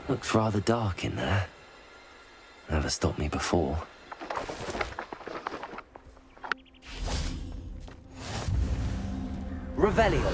Looks rather dark in there. Never stopped me before. Revelio.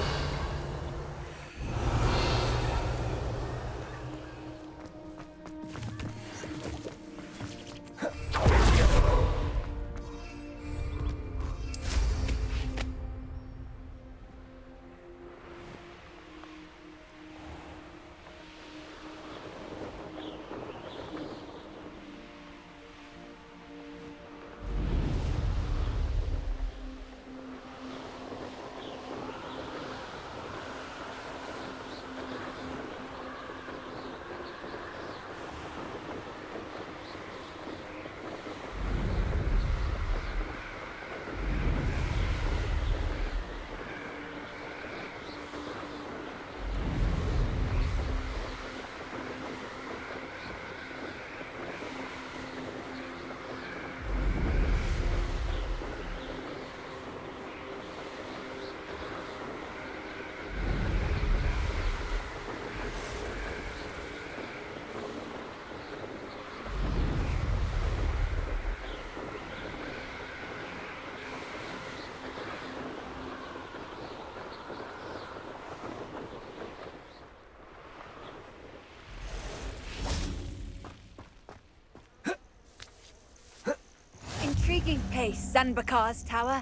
Intriguing place, Zanbakar's tower.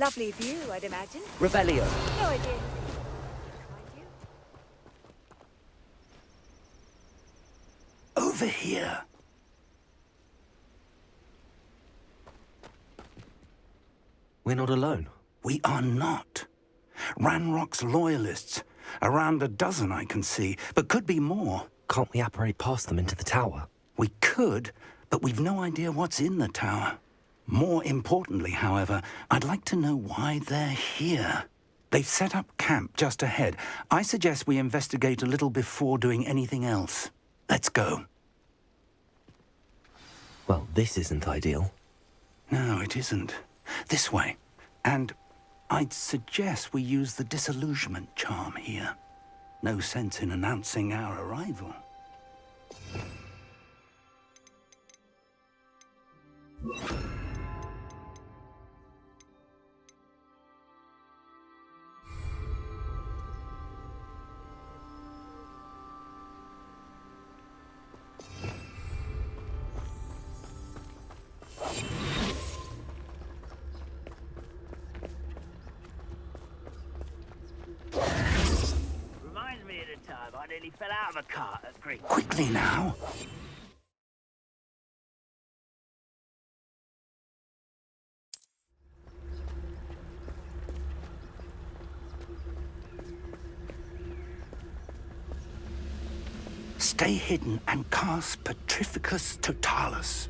Lovely view, I'd imagine. Revelio. No idea who behind you. Over here. We're not alone. We are not. Ranrock's loyalists. Around a dozen I can see, but could be more. Can't we apparate past them into the tower? We could, but we've no idea what's in the tower. More importantly, however, I'd like to know why they're here. They've set up camp just ahead. I suggest we investigate a little before doing anything else. Let's go. Well, this isn't ideal. No, it isn't. This way. And I'd suggest we use the disillusionment charm here. No sense in announcing our arrival. Reminds me of the time I nearly fell out of a cart at Greek. Quickly now. Stay hidden and cast Petrificus Totalis.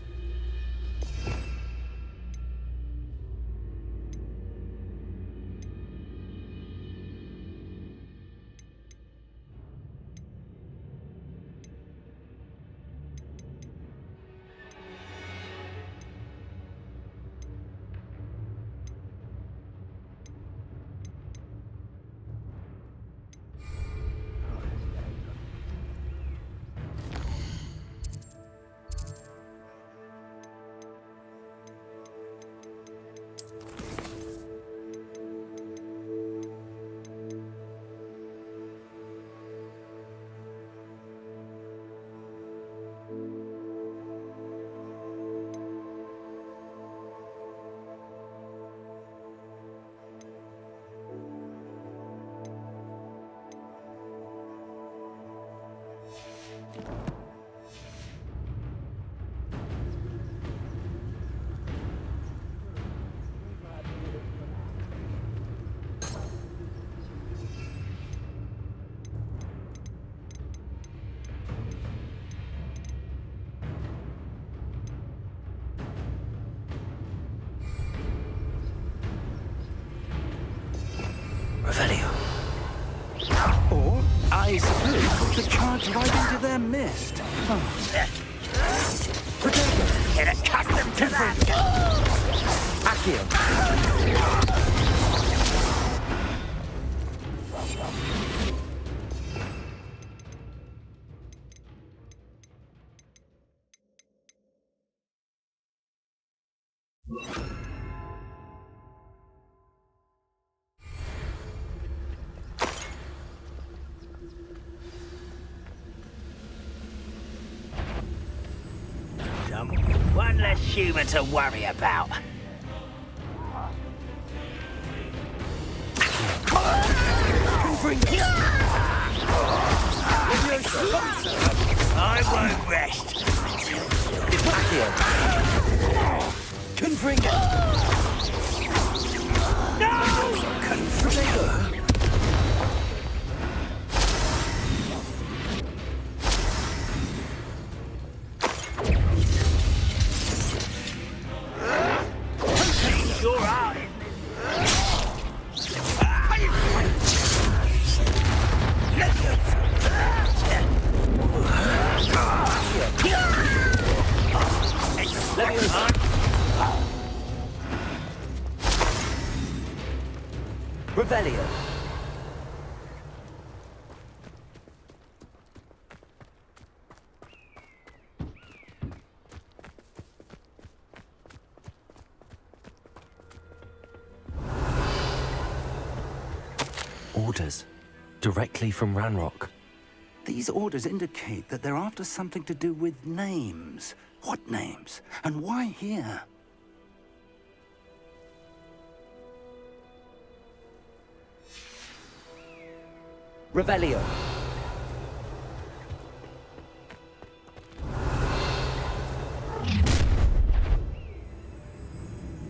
Revelio. Or, I suppose, to charge right into their mist. Get accustomed to that! Accio. One less human to worry about. I won't rest. Accio. Confringo. Confringo. Sure are, isn't it? Revelio. Orders. Directly from Ranrock. These orders indicate that they're after something to do with names. What names? And why here? Revelio.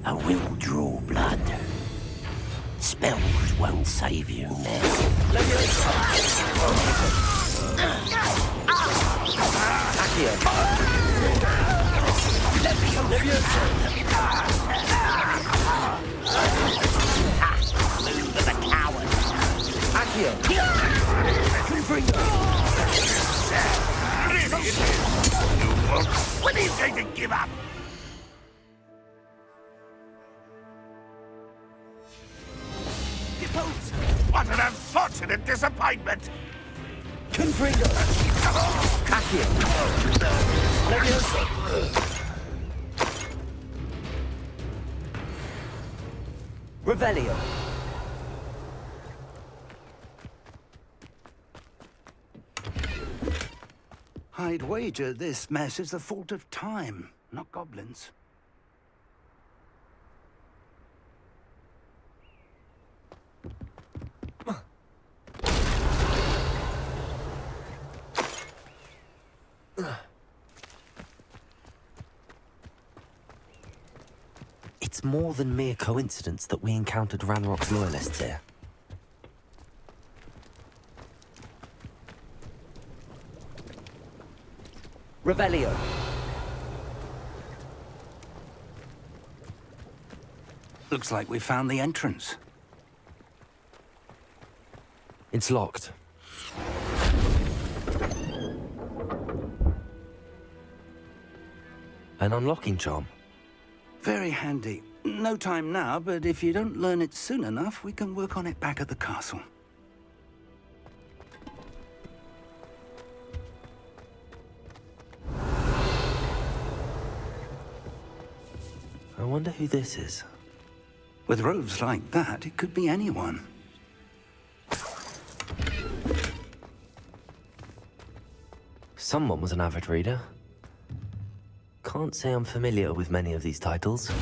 I will draw blood. Spells won't save you now. Move as a coward. When are you going to give up? What an unfortunate disappointment! Confringo. Accio. Revelio. I'd wager this mess is the fault of time, not goblins. It's more than mere coincidence that we encountered Ranrock's loyalists here. Revelio. Looks like we found the entrance. It's locked. An unlocking charm. Very handy. No time now, but if you don't learn it soon enough, we can work on it back at the castle. I wonder who this is. With robes like that, it could be anyone. Someone was an avid reader. Can't say I'm familiar with many of these titles.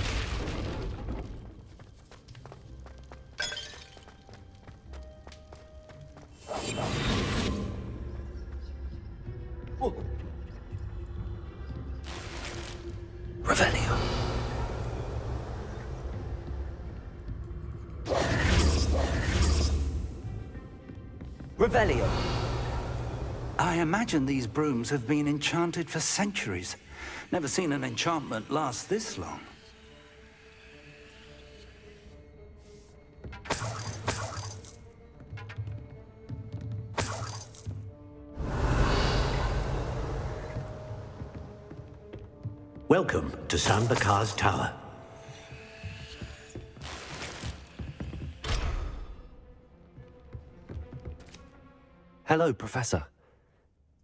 Revelio. Revelio. I imagine these brooms have been enchanted for centuries. Never seen an enchantment last this long. Welcome to Sanbakar's Tower. Hello, Professor.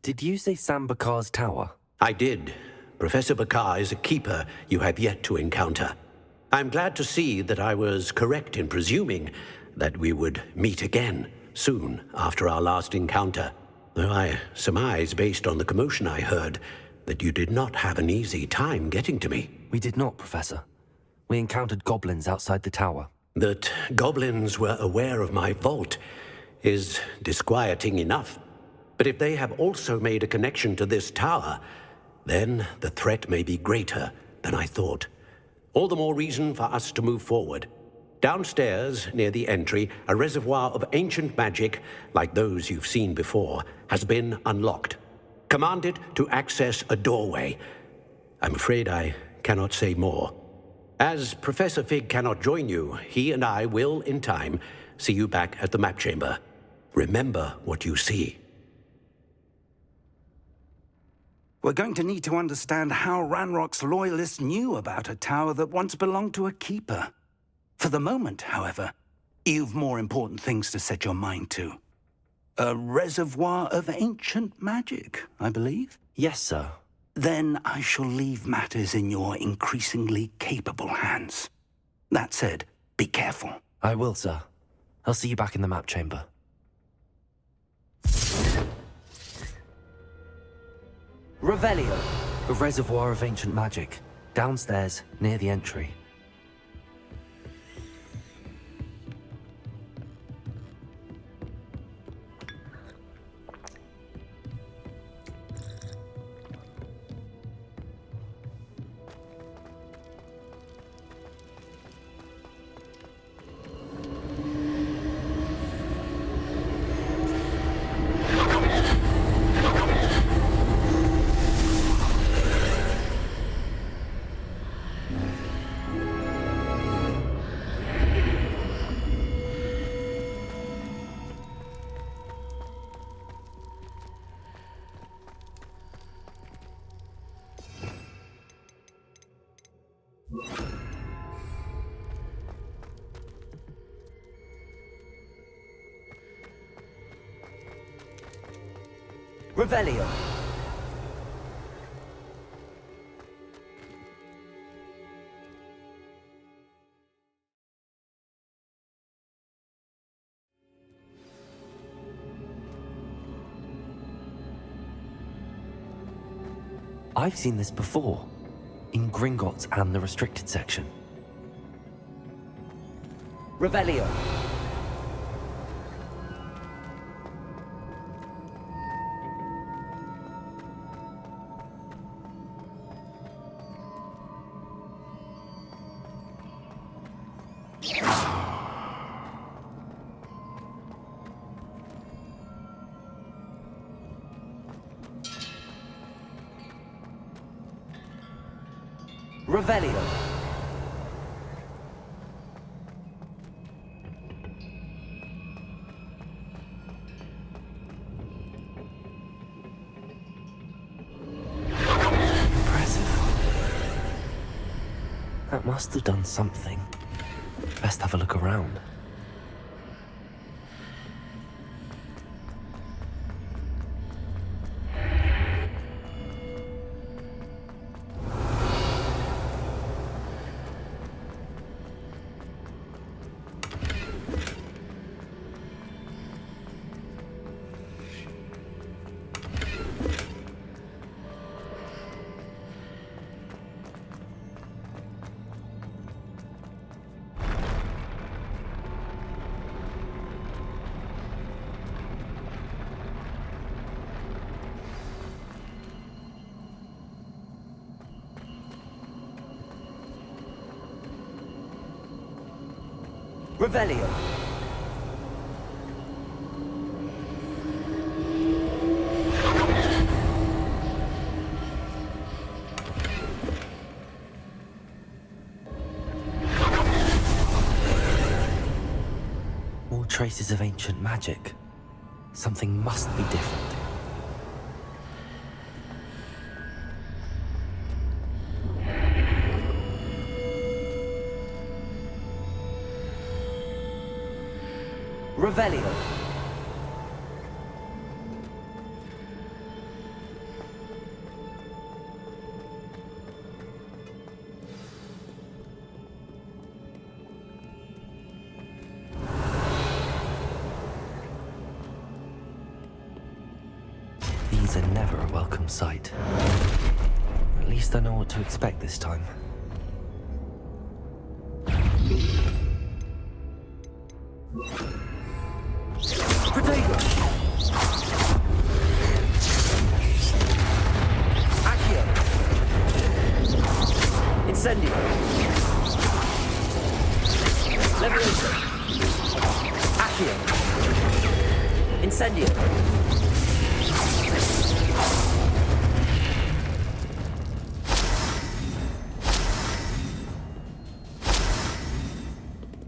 Did you say Sambakar's tower? I did. Professor Bakar is a keeper you have yet to encounter. I'm glad to see that I was correct in presuming that we would meet again soon after our last encounter, though I surmise, based on the commotion I heard, that you did not have an easy time getting to me. We did not, Professor. We encountered goblins outside the tower. That goblins were aware of my vault is disquieting enough. But if they have also made a connection to this tower, then the threat may be greater than I thought. All the more reason for us to move forward. Downstairs, near the entry, a reservoir of ancient magic, like those you've seen before, has been unlocked. Commanded to access a doorway. I'm afraid I cannot say more. As Professor Fig cannot join you, he and I will, in time, see you back at the map chamber. Remember what you see. We're going to need to understand how Ranrock's loyalists knew about a tower that once belonged to a keeper. For the moment, however, you've more important things to set your mind to. A reservoir of ancient magic, I believe? Yes, sir. Then I shall leave matters in your increasingly capable hands. That said, be careful. I will, sir. I'll see you back in the map chamber. Revelio, a reservoir of ancient magic, downstairs near the entry. Revelio. I've seen this before, in Gringotts and the restricted section. Revelio. Revelio. Impressive. That must have done something. Best have a look around. Revelio. More traces of ancient magic. Something must be different. Revelio. These are never a welcome sight. At least I know what to expect this time. Protego! Accio! Incendio! Liberation! Accio! Incendio!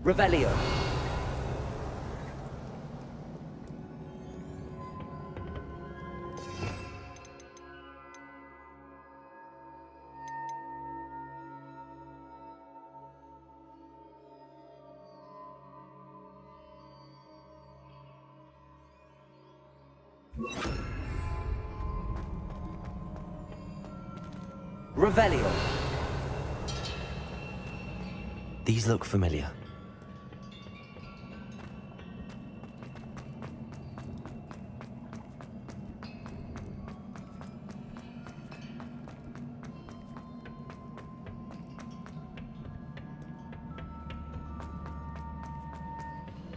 Revelio! Revelio. These look familiar.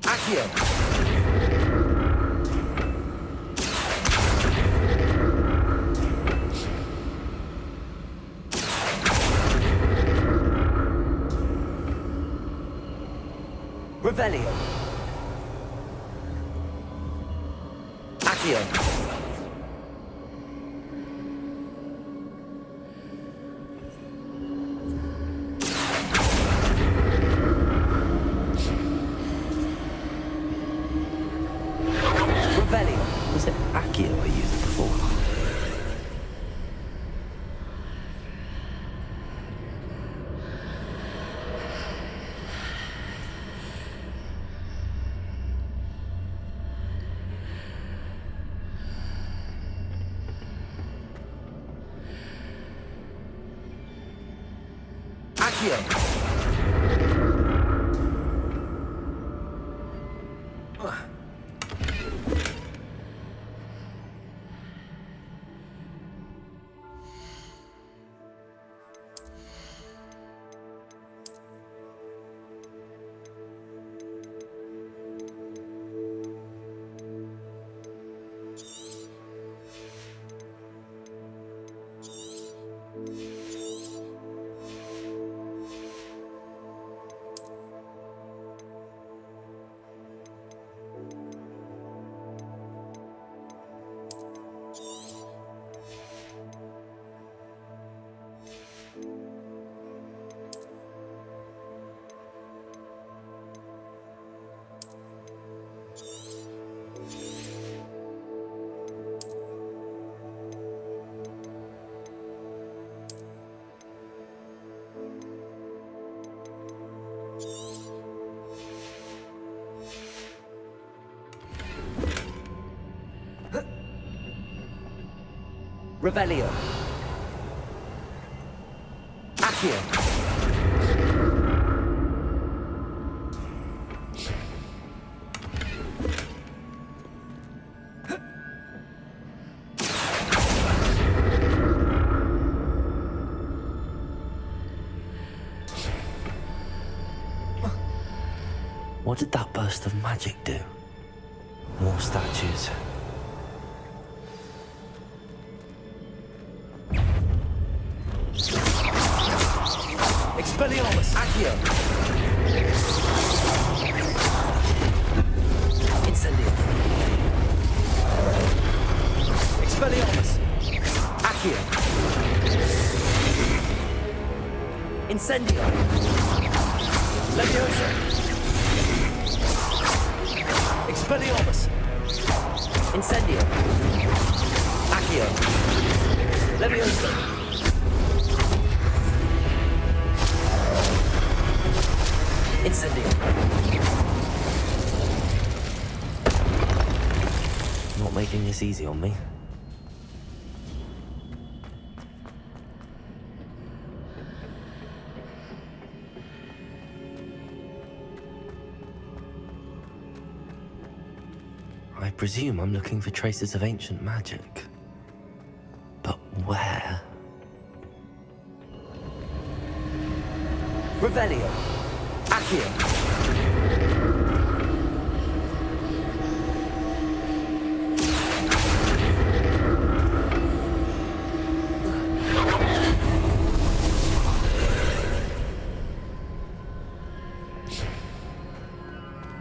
Accio. Revelio. Accio. Revelio. Was it Accio I used before? Accio. Revelio. Accio. What did that burst of magic do? More statues. Expelliarmus! Accio! Accio. Incendio. Leviosa. Expelliarmus. Incendio. Accio. Leviosa. Incendio. Not making this easy on me. I presume I'm looking for traces of ancient magic. But where? Revelio. Accio.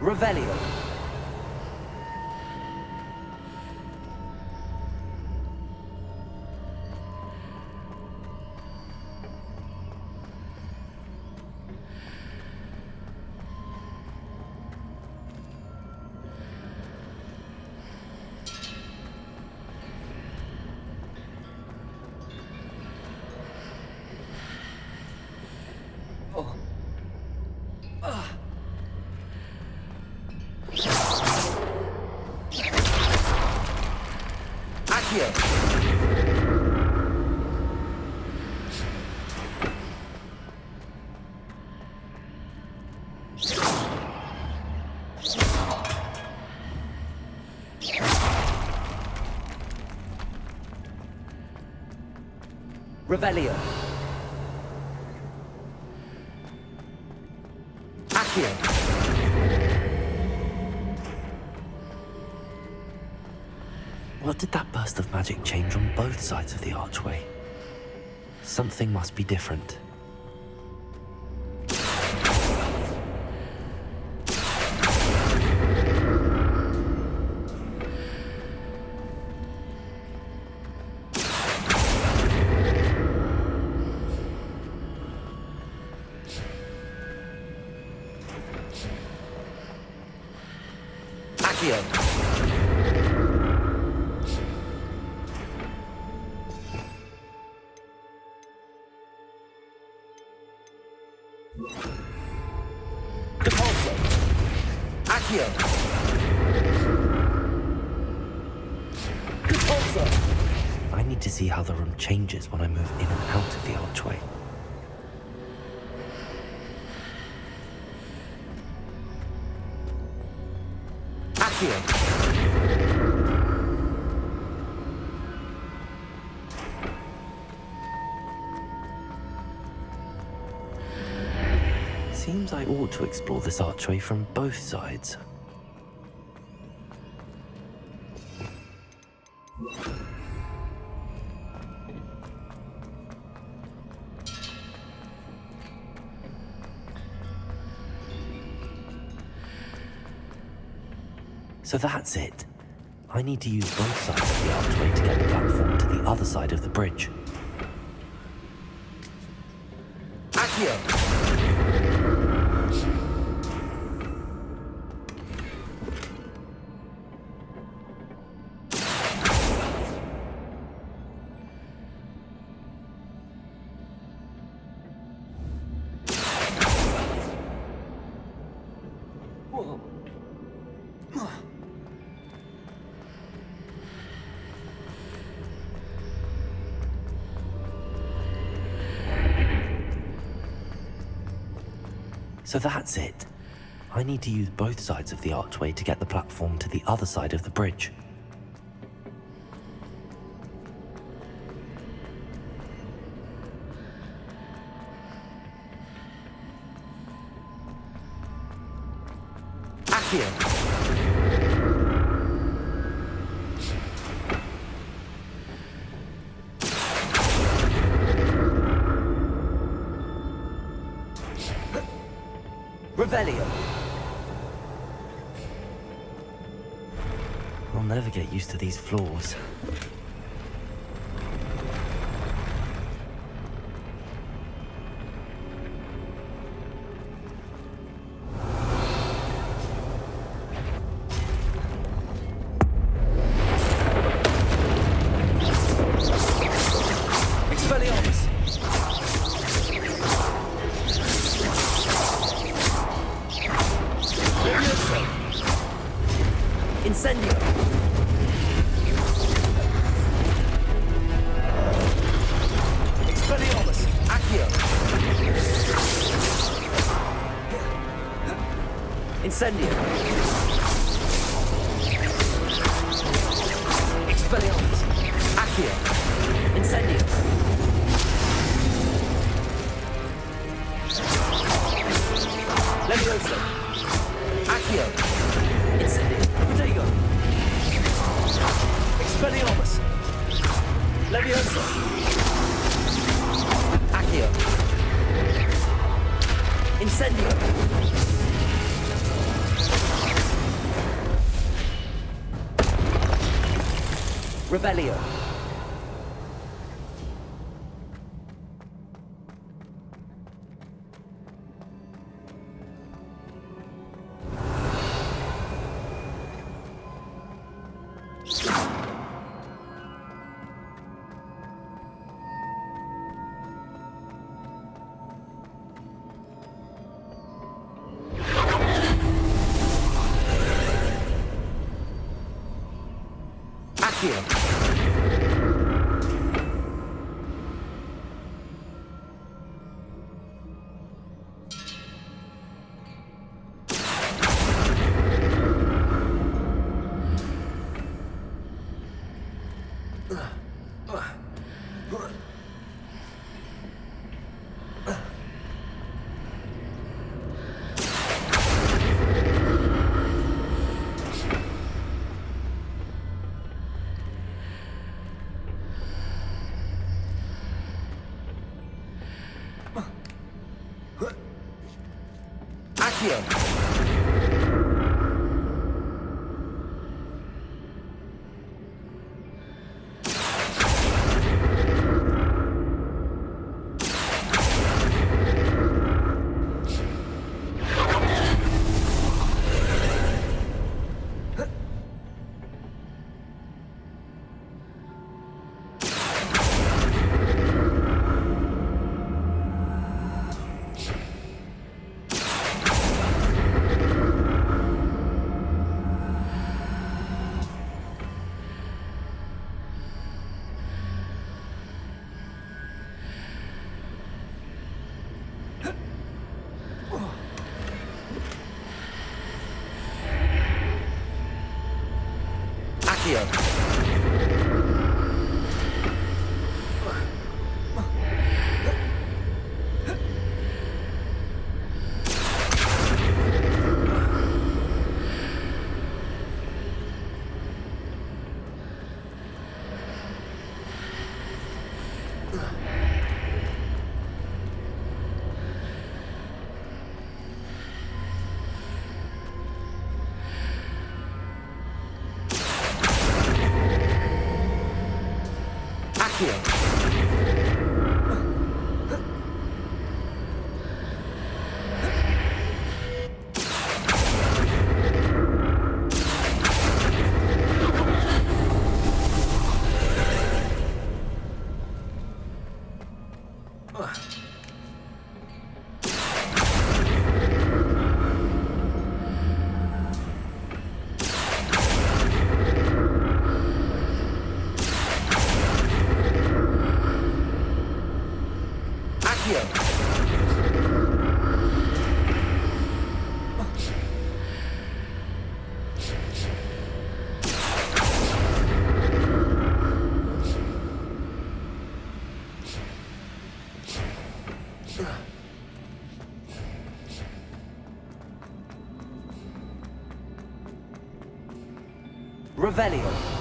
Revelio. Accio. Revelio. Accio. What did that burst of magic change on both sides of the archway? Something must be different. Accio. Depulso. Accio. Depulso. I need to see how the room changes when I move in and out of the archway. Accio. Seems I ought to explore this archway from both sides. So that's it. I need to use both sides of the archway to get the platform to the other side of the bridge. Accio! So that's it. I need to use both sides of the archway to get the platform to the other side of the bridge. Accio! Revelio. I'll never get used to these floors. Incendio. Expelliarmus. Accio. Incendio. Levioso. Accio. Incendio. Protego. Expelliarmus. Levioso. Accio. Incendio. Rebellio. Accio. Accio. Accio. Accio. Revelio.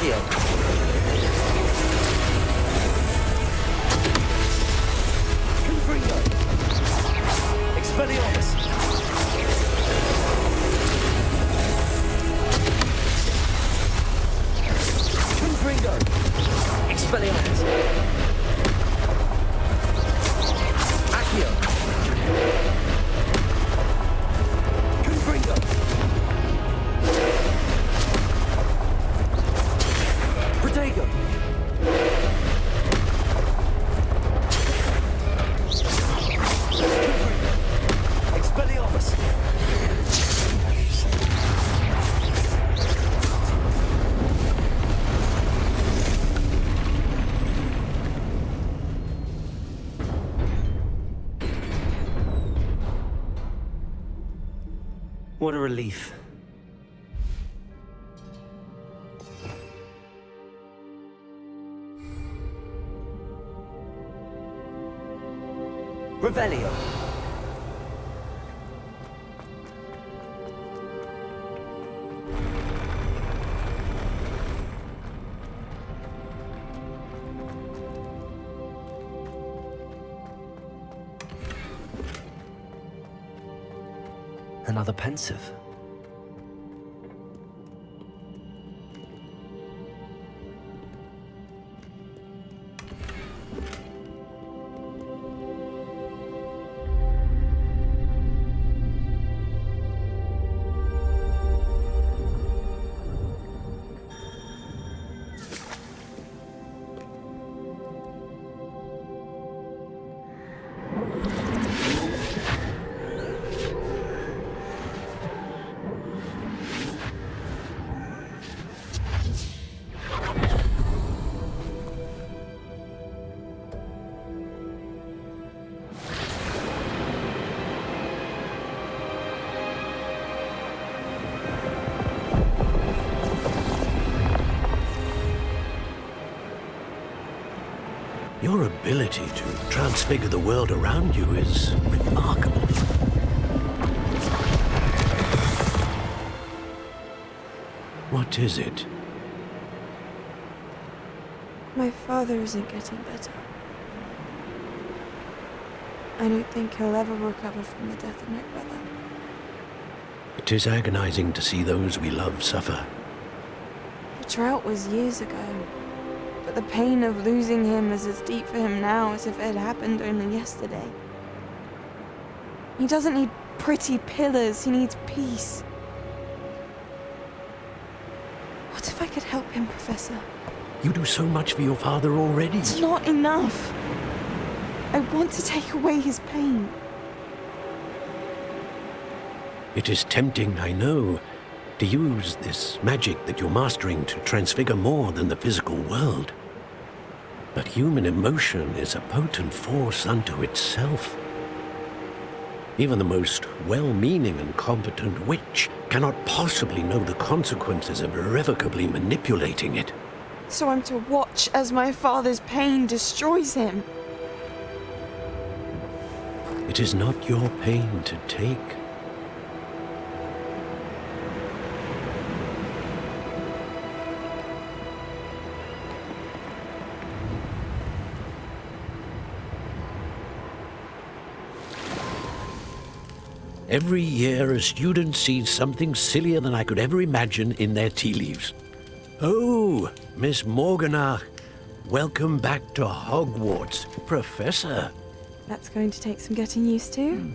Accio. Confringo. Expelliarmus. Confringo. Expelliarmus. Accio. Confringo. Protego. Expelliarmus. What a relief. Revelio. Another pensive. Your ability to transfigure the world around you is remarkable. What is it? My father isn't getting better. I don't think he'll ever recover from the death of my brother. It is agonizing to see those we love suffer. The drought was years ago, but the pain of losing him is as deep for him now as if it had happened only yesterday. He doesn't need pretty pillars, he needs peace. What if I could help him, Professor? You do so much for your father already. It's not enough. I want to take away his pain. It is tempting, I know, to use this magic that you're mastering to transfigure more than the physical world. But human emotion is a potent force unto itself. Even the most well-meaning and competent witch cannot possibly know the consequences of irrevocably manipulating it. So I'm to watch as my father's pain destroys him. It is not your pain to take. Every year, a student sees something sillier than I could ever imagine in their tea leaves. Oh, Miss Morganach, welcome back to Hogwarts, Professor. That's going to take some getting used to.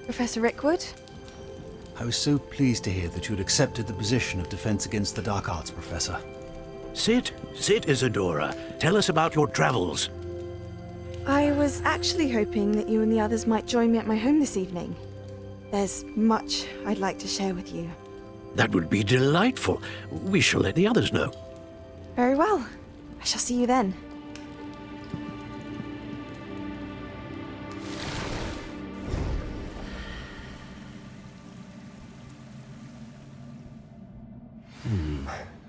Professor Rickwood? I was so pleased to hear that you had accepted the position of Defense Against the Dark Arts, Professor. Sit, Isadora. Tell us about your travels. I was actually hoping that you and the others might join me at my home this evening. There's much I'd like to share with you. That would be delightful. We shall let the others know. Very well. I shall see you then.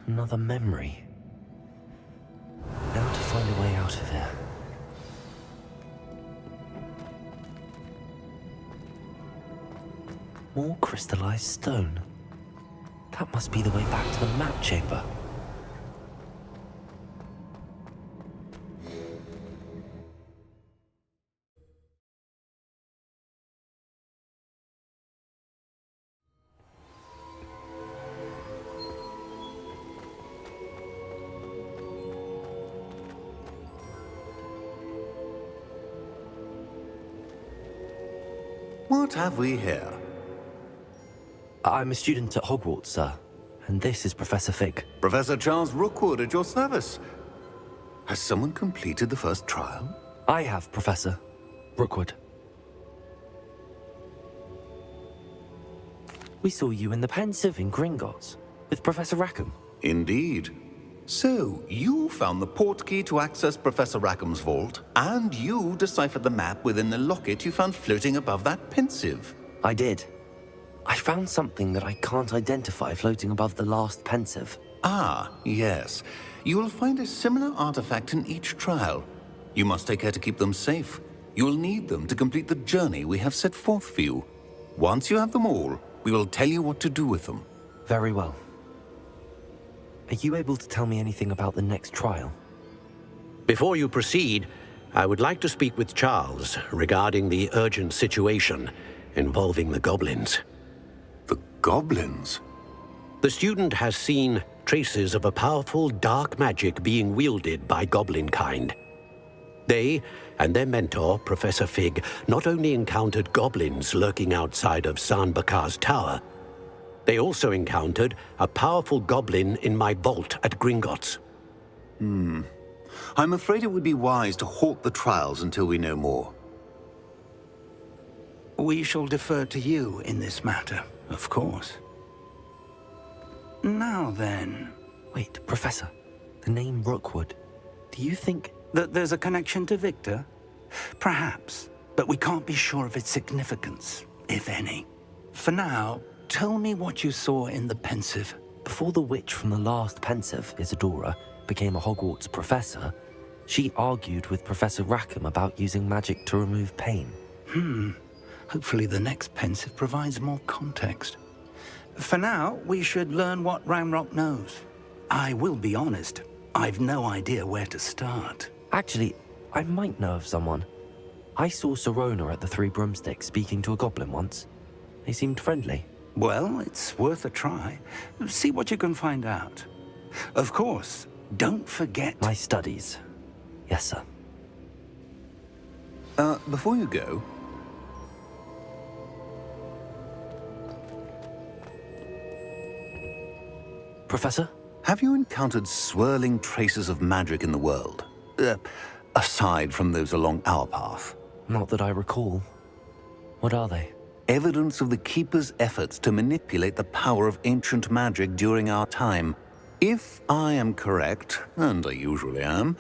Another memory. Now to find a way out of here. More crystallized stone. That must be the way back to the map chamber. What have we here? I'm a student at Hogwarts, sir. And this is Professor Fig. Professor Charles Rookwood at your service. Has someone completed the first trial? I have, Professor Rookwood. We saw you in the Pensive in Gringotts with Professor Rackham. Indeed. So, you found the portkey to access Professor Rackham's vault, and you deciphered the map within the locket you found floating above that Pensive. I did. I found something that I can't identify floating above the last Pensive. Ah, yes. You will find a similar artifact in each trial. You must take care to keep them safe. You will need them to complete the journey we have set forth for you. Once you have them all, we will tell you what to do with them. Very well. Are you able to tell me anything about the next trial? Before you proceed, I would like to speak with Charles regarding the urgent situation involving the goblins. The goblins? The student has seen traces of a powerful dark magic being wielded by goblin kind. They and their mentor, Professor Fig, not only encountered goblins lurking outside of Sanbakar's tower, they also encountered a powerful goblin in my vault at Gringotts. I'm afraid it would be wise to halt the trials until we know more. We shall defer to you in this matter, of course. Now then... Wait, Professor. The name Rookwood. Do you think... that there's a connection to Victor? Perhaps, but we can't be sure of its significance, if any. For now, tell me what you saw in the Pensive. Before the witch from the last Pensive, Isadora, became a Hogwarts professor, she argued with Professor Rackham about using magic to remove pain. Hopefully the next Pensive provides more context. For now, we should learn what Ranrock knows. I will be honest, I've no idea where to start. Actually, I might know of someone. I saw Sirona at the Three Broomsticks speaking to a goblin once. They seemed friendly. Well, it's worth a try. See what you can find out. Of course, don't forget... My studies. Yes, sir. Before you go... Professor? Have you encountered swirling traces of magic in the world? Aside from those along our path? Not that I recall. What are they? Evidence of the Keeper's efforts to manipulate the power of ancient magic during our time. If I am correct, and I usually am,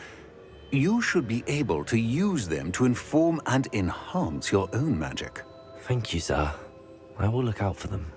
you should be able to use them to inform and enhance your own magic. Thank you, sir. I will look out for them.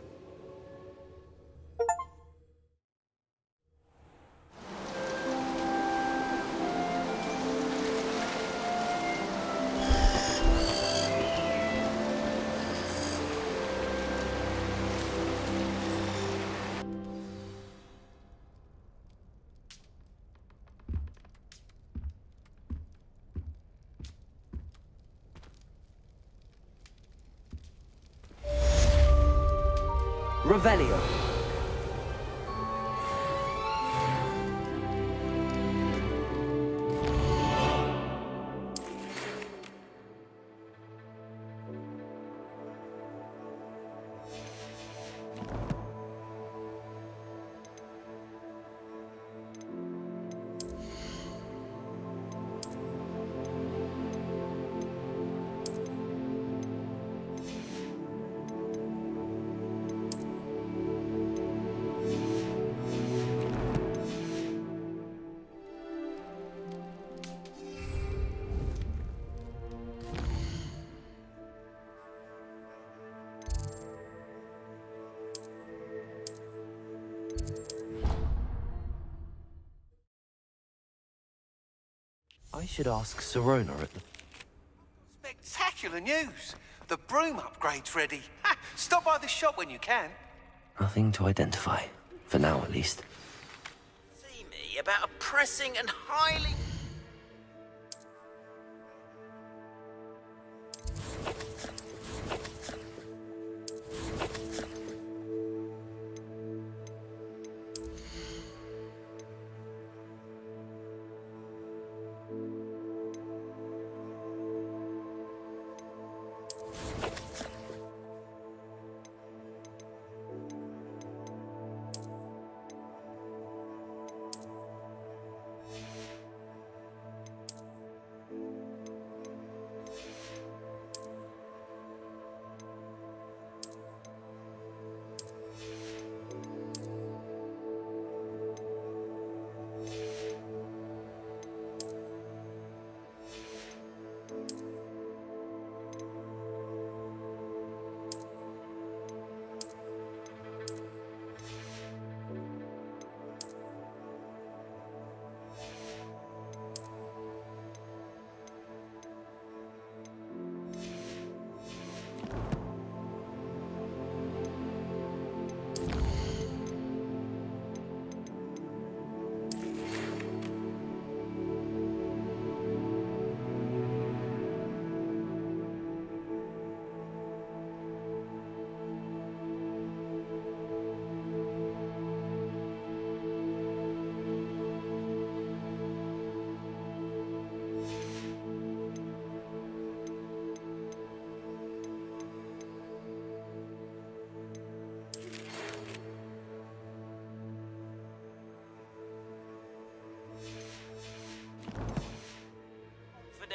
Revelio. I should ask Sirona at the... Spectacular news! The broom upgrade's ready. Ha! Stop by the shop when you can. Nothing to identify. For now, at least. See me about a pressing and highly...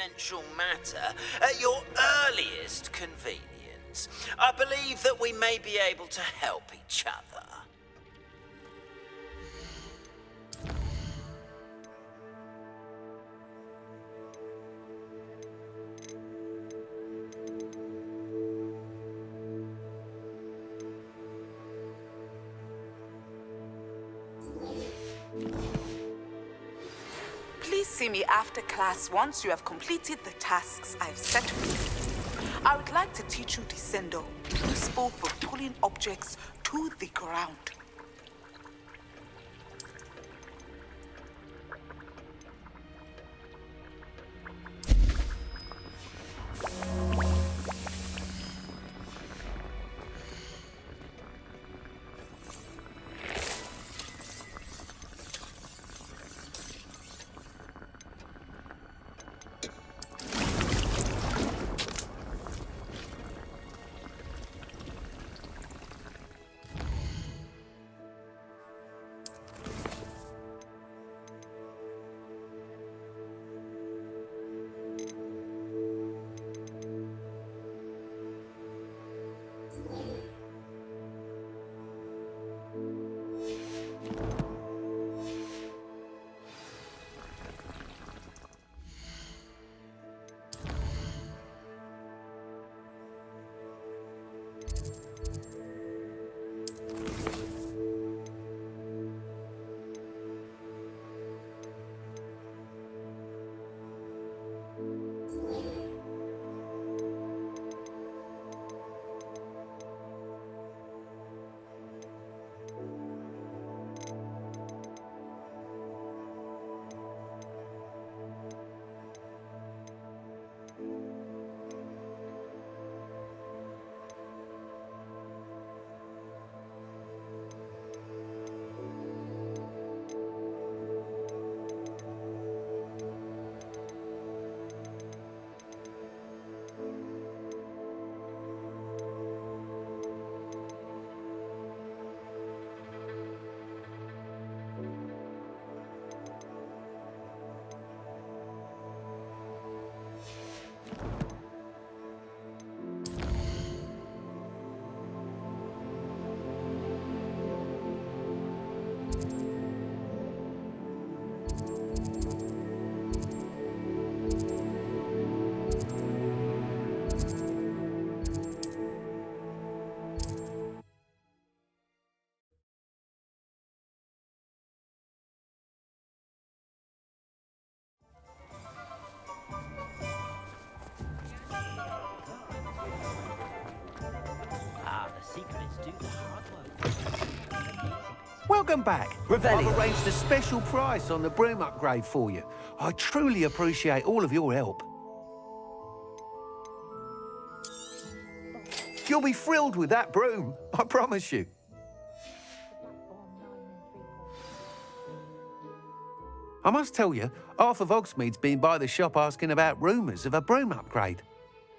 essential matter at your earliest convenience, I believe that we may be able to help each other. Please see me after class once you have completed the tasks I've set for you. I would like to teach you Descendo, useful for pulling objects to the ground. Welcome back. Revelio. I've arranged a special price on the broom upgrade for you. I truly appreciate all of your help. You'll be thrilled with that broom, I promise you. I must tell you, half of Hogsmeade's been by the shop asking about rumours of a broom upgrade.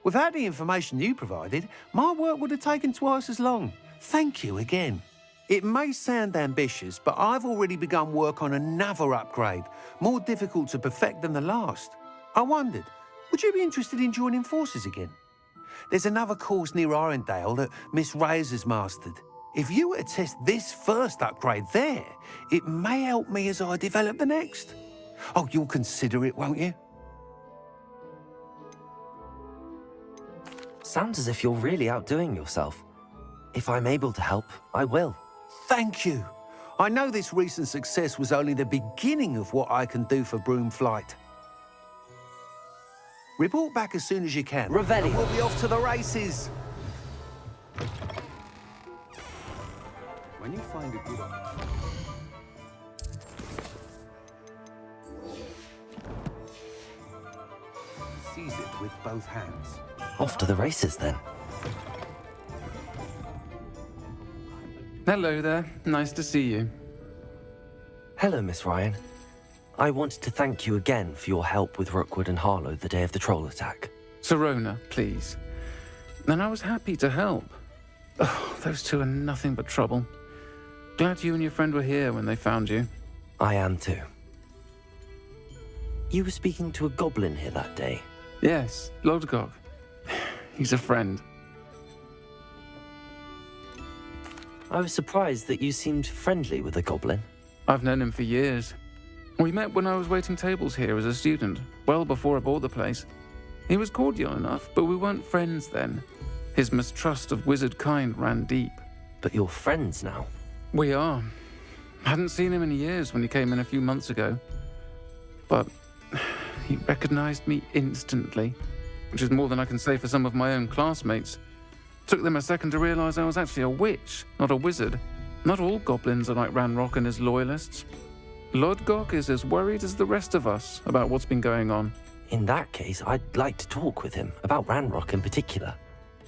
Without the information you provided, my work would have taken twice as long. Thank you again. It may sound ambitious, but I've already begun work on another upgrade, more difficult to perfect than the last. I wondered, would you be interested in joining forces again? There's another course near Arendelle that Miss Reyes has mastered. If you were to test this first upgrade there, it may help me as I develop the next. Oh, you'll consider it, won't you? Sounds as if you're really outdoing yourself. If I'm able to help, I will. Thank you. I know this recent success was only the beginning of what I can do for broom flight. Report back as soon as you can. Revelio. And we'll be off to the races. When you find a good seize it with both hands. Off to the races, then. Hello there. Nice to see you. Hello, Miss Ryan. I wanted to thank you again for your help with Rookwood and Harlow the day of the troll attack. Serona, please. And I was happy to help. Oh, those two are nothing but trouble. Glad you and your friend were here when they found you. I am too. You were speaking to a goblin here that day. Yes, Lodgok. He's a friend. I was surprised that you seemed friendly with the goblin. I've known him for years. We met when I was waiting tables here as a student, well before I bought the place. He was cordial enough, but we weren't friends then. His mistrust of wizard kind ran deep. But you're friends now? We are. Hadn't seen him in years when he came in a few months ago. But he recognized me instantly, which is more than I can say for some of my own classmates. Took them a second to realize I was actually a witch, not a wizard. Not all goblins are like Ranrock and his loyalists. Lodgok is as worried as the rest of us about what's been going on. In that case, I'd like to talk with him, about Ranrock in particular.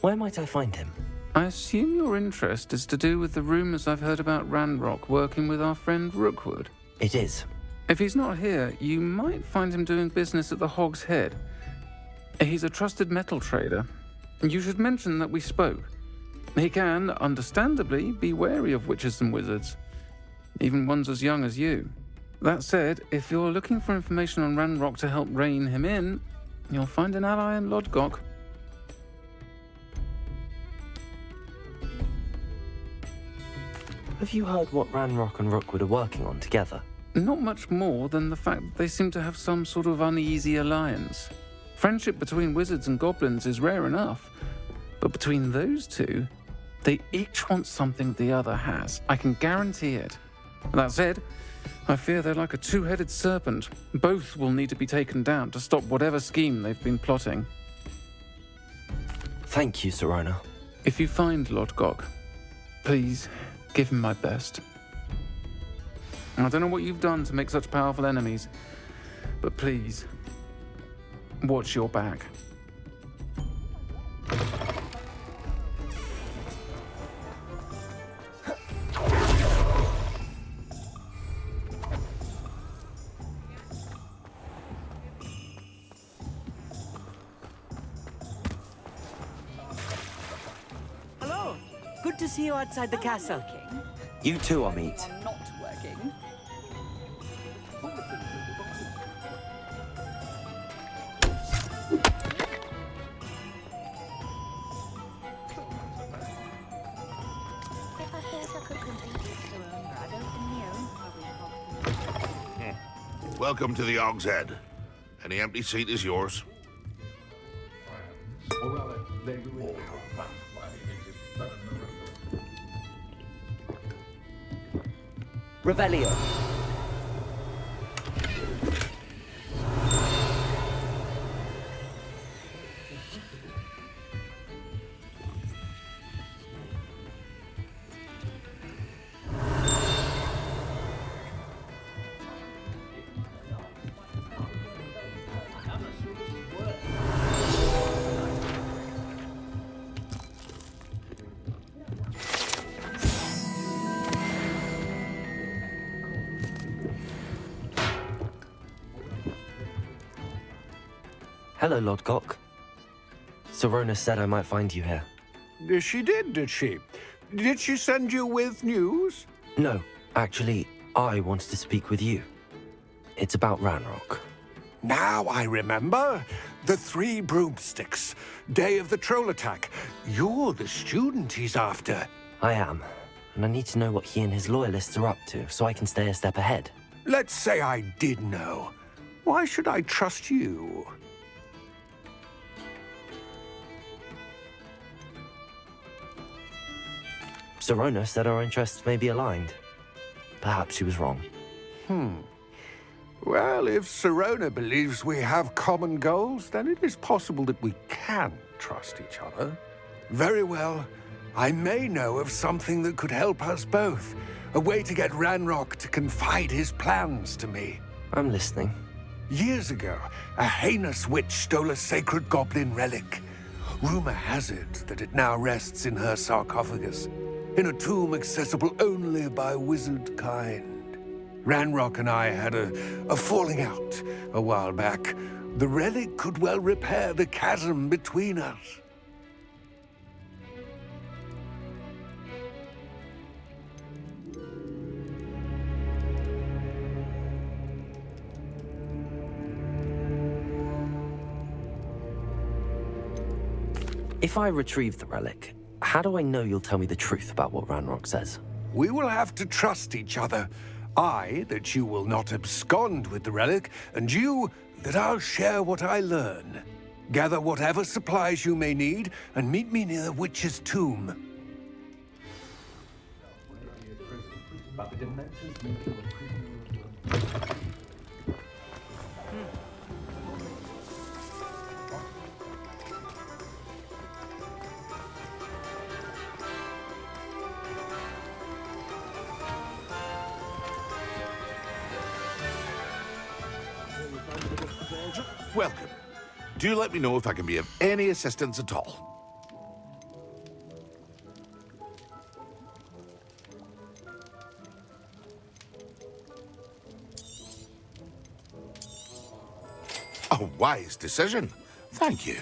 Where might I find him? I assume your interest is to do with the rumors I've heard about Ranrock working with our friend Rookwood. It is. If he's not here, you might find him doing business at the Hog's Head. He's a trusted metal trader. You should mention that we spoke. He can, understandably, be wary of witches and wizards, even ones as young as you. That said, if you're looking for information on Ranrock to help rein him in, you'll find an ally in Lodgok. Have you heard what Ranrock and Rookwood are working on together? Not much more than the fact that they seem to have some sort of uneasy alliance. Friendship between wizards and goblins is rare enough, but between those two, they each want something the other has. I can guarantee it. That said, I fear they're like a two-headed serpent. Both will need to be taken down to stop whatever scheme they've been plotting. Thank you, Sirona. If you find Lodgok, please give him my best. I don't know what you've done to make such powerful enemies, but please, watch your back. Hello. Good to see you outside the castle. You too, Amit. Not working. Welcome to the Hog's Head. Any empty seat is yours. Revelio. Hello, Lodgok. Sirona said I might find you here. She did she? Did she send you with news? No, actually, I wanted to speak with you. It's about Ranrock. Now I remember. The 3 broomsticks. Day of the troll attack. You're the student he's after. I am, and I need to know what he and his loyalists are up to so I can stay a step ahead. Let's say I did know. Why should I trust you? Sirona said our interests may be aligned. Perhaps she was wrong. Well, if Sirona believes we have common goals, then it is possible that we can trust each other. Very well. I may know of something that could help us both. A way to get Ranrock to confide his plans to me. I'm listening. Years ago, a heinous witch stole a sacred goblin relic. Rumor has it that it now rests in her sarcophagus, in a tomb accessible only by wizard kind. Ranrock and I had a falling out a while back. The relic could well repair the chasm between us. If I retrieve the relic, how do I know you'll tell me the truth about what Ranrock says? We will have to trust each other. I, that you will not abscond with the relic, and you, that I'll share what I learn. Gather whatever supplies you may need, and meet me near the witch's tomb. Welcome. Do let me know if I can be of any assistance at all. A wise decision. Thank you.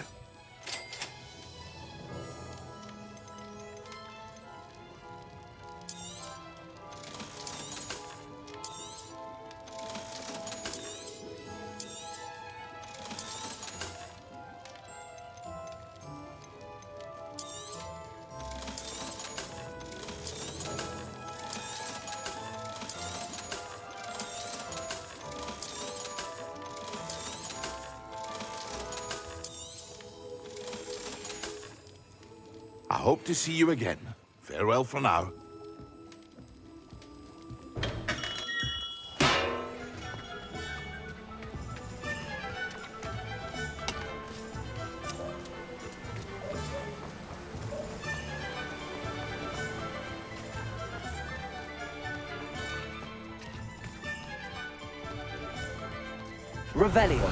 I hope to see you again. Farewell for now. Revelio.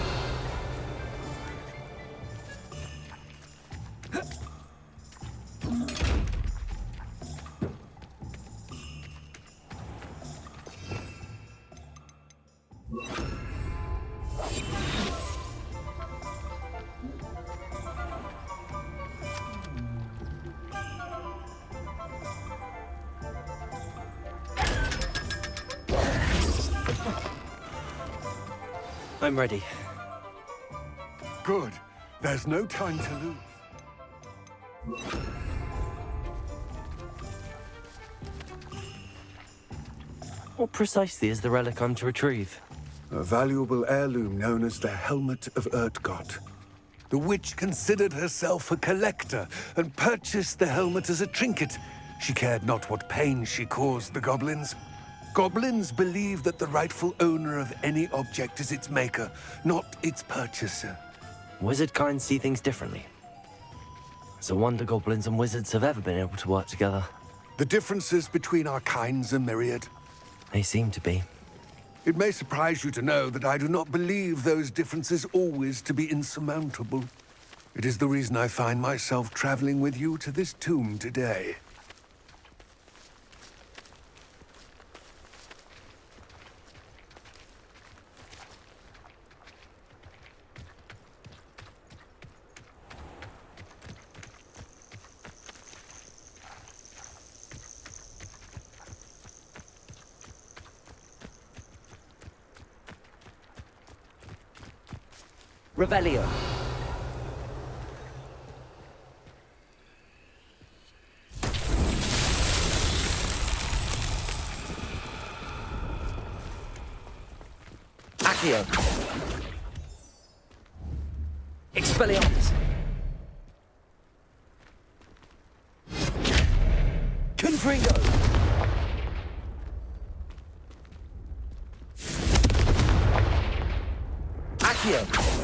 I'm ready. Good. There's no time to lose. What precisely is the relic I'm to retrieve? A valuable heirloom known as the Helmet of Urtgott. The witch considered herself a collector and purchased the helmet as a trinket. She cared not what pain she caused the goblins. Goblins believe that the rightful owner of any object is its maker, not its purchaser. Wizard kind see things differently. It's a wonder goblins and wizards have ever been able to work together. The differences between our kinds are myriad. They seem to be. It may surprise you to know that I do not believe those differences always to be insurmountable. It is the reason I find myself traveling with you to this tomb today. Revelio. Accio. Expelliarmus. Confringo. Accio.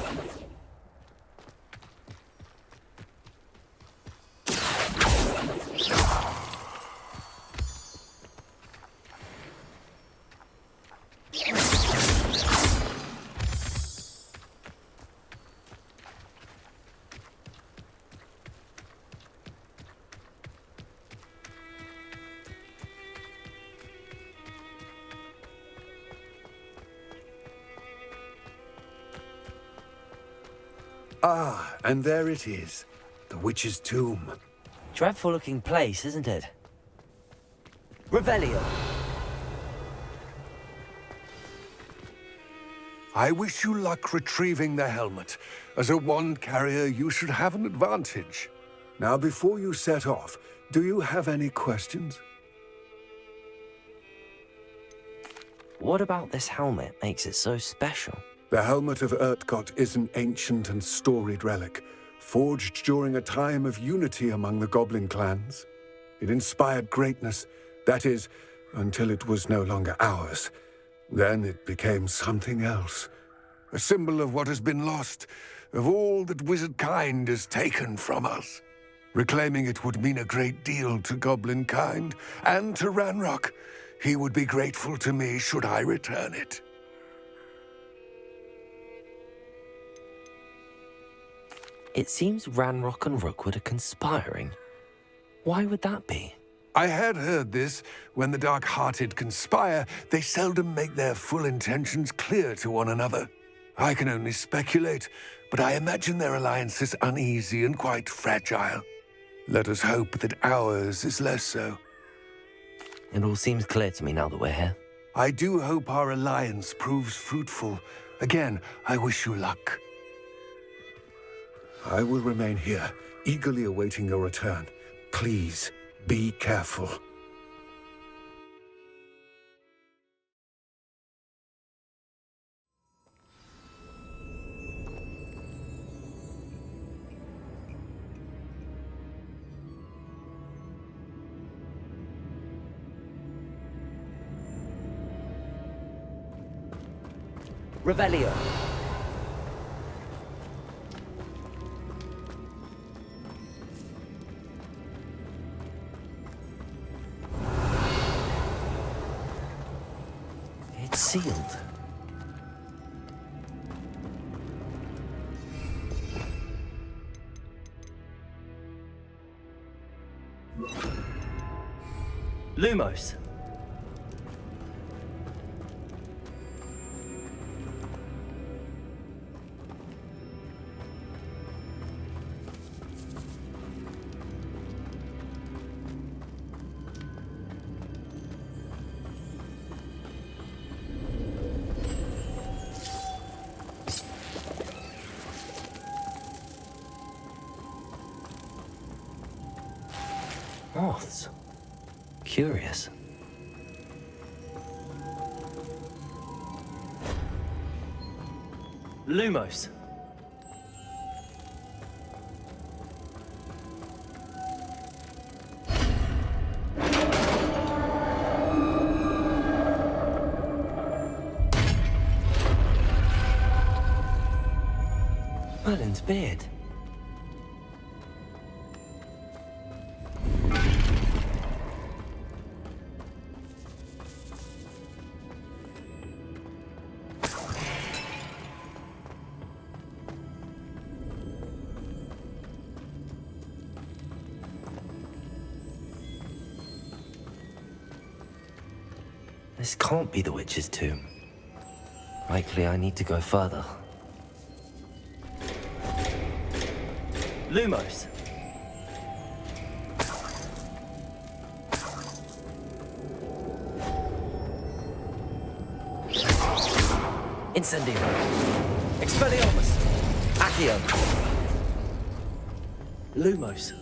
Ah, and there it is. The witch's tomb. Dreadful looking place, isn't it? Revelio. I wish you luck retrieving the helmet. As a wand carrier, you should have an advantage. Now, before you set off, do you have any questions? What about this helmet makes it so special? The helmet of Urtkot is an ancient and storied relic, forged during a time of unity among the goblin clans. It inspired greatness, that is, until it was no longer ours. Then it became something else. A symbol of what has been lost, of all that wizard kind has taken from us. Reclaiming it would mean a great deal to goblin kind, and to Ranrock. He would be grateful to me should I return it. It seems Ranrock and Rookwood are conspiring. Why would that be? I had heard this. When the dark-hearted conspire, they seldom make their full intentions clear to one another. I can only speculate, but I imagine their alliance is uneasy and quite fragile. Let us hope that ours is less so. It all seems clear to me now that we're here. I do hope our alliance proves fruitful. Again, I wish you luck. I will remain here, eagerly awaiting your return. Please, be careful. Revelio. It's sealed. Lumos. Moths. Curious. Lumos. Merlin's beard. This can't be the witch's tomb. Likely I need to go further. Lumos. Incendio. Expelliarmus. Accio. Lumos.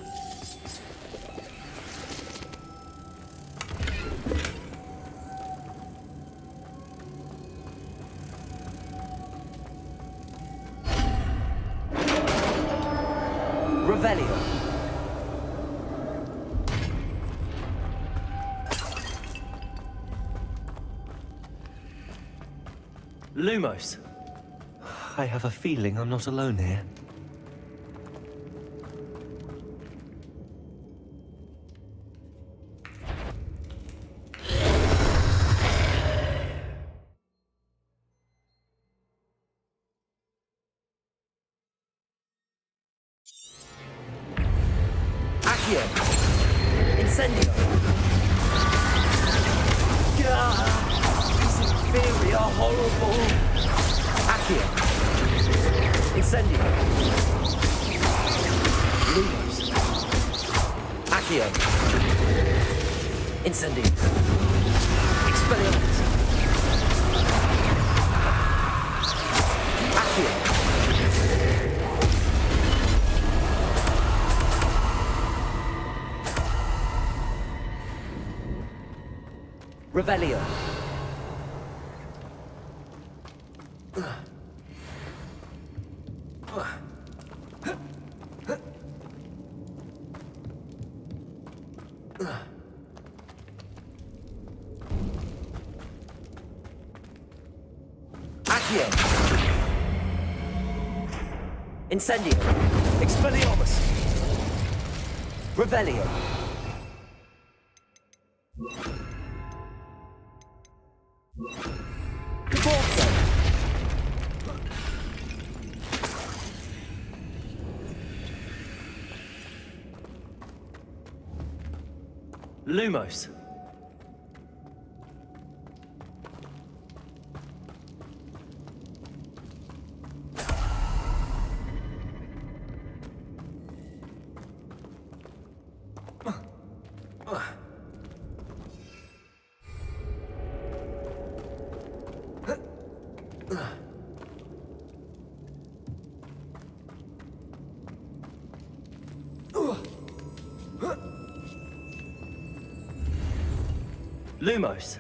Revelio. Lumos. I have a feeling I'm not alone here. Accio. Incendio. These inferi are horrible. Accio. Incendio. Lumos. Accio. Incendio. Expelliarmus. Accio. Revelio. Accio. Incendio. Expelliarmus. Revelio. Divorzo. Lumos. Lumos.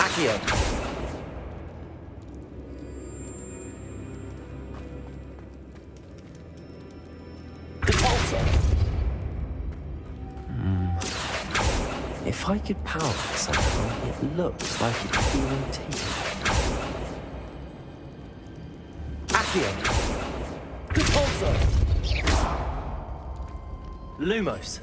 Accio. Repulsor. If I could power it somehow, it looks like it's feeling teeth. Accio. Repulsor. Lumos.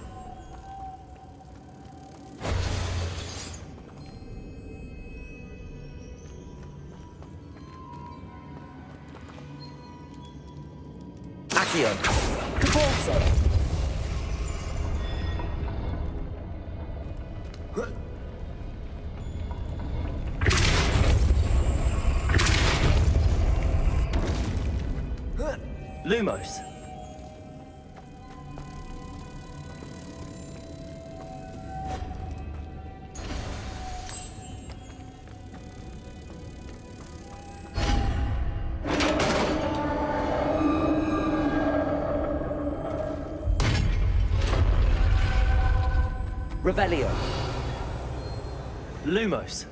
Accio. Repulsor. Lumos. Revelio. Lumos.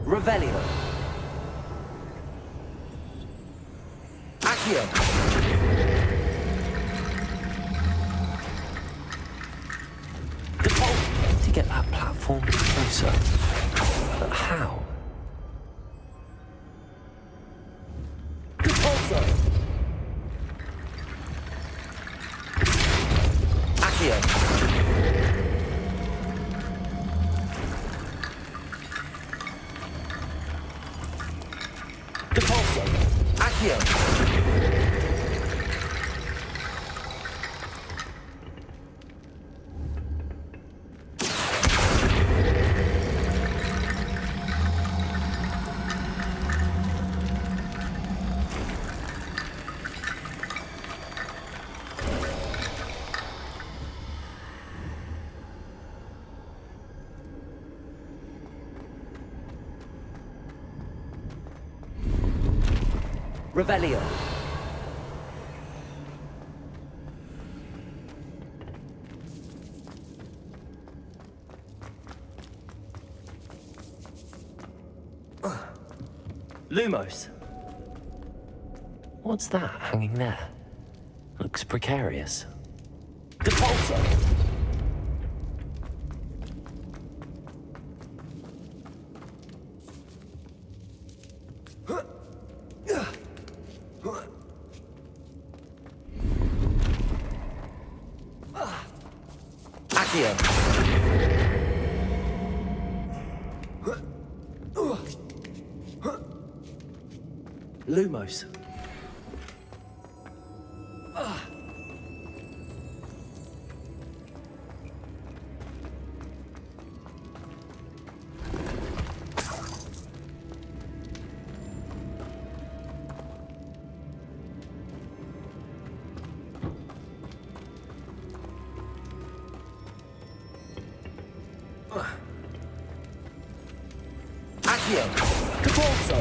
Revelio. Accio. To get that platform closer. But how? Repulsor. Accio. Repulsor. Accio. Revelio. Lumos. What's that hanging there? Looks precarious. Repulsor. Accio. Lumos. Accio. Caporso.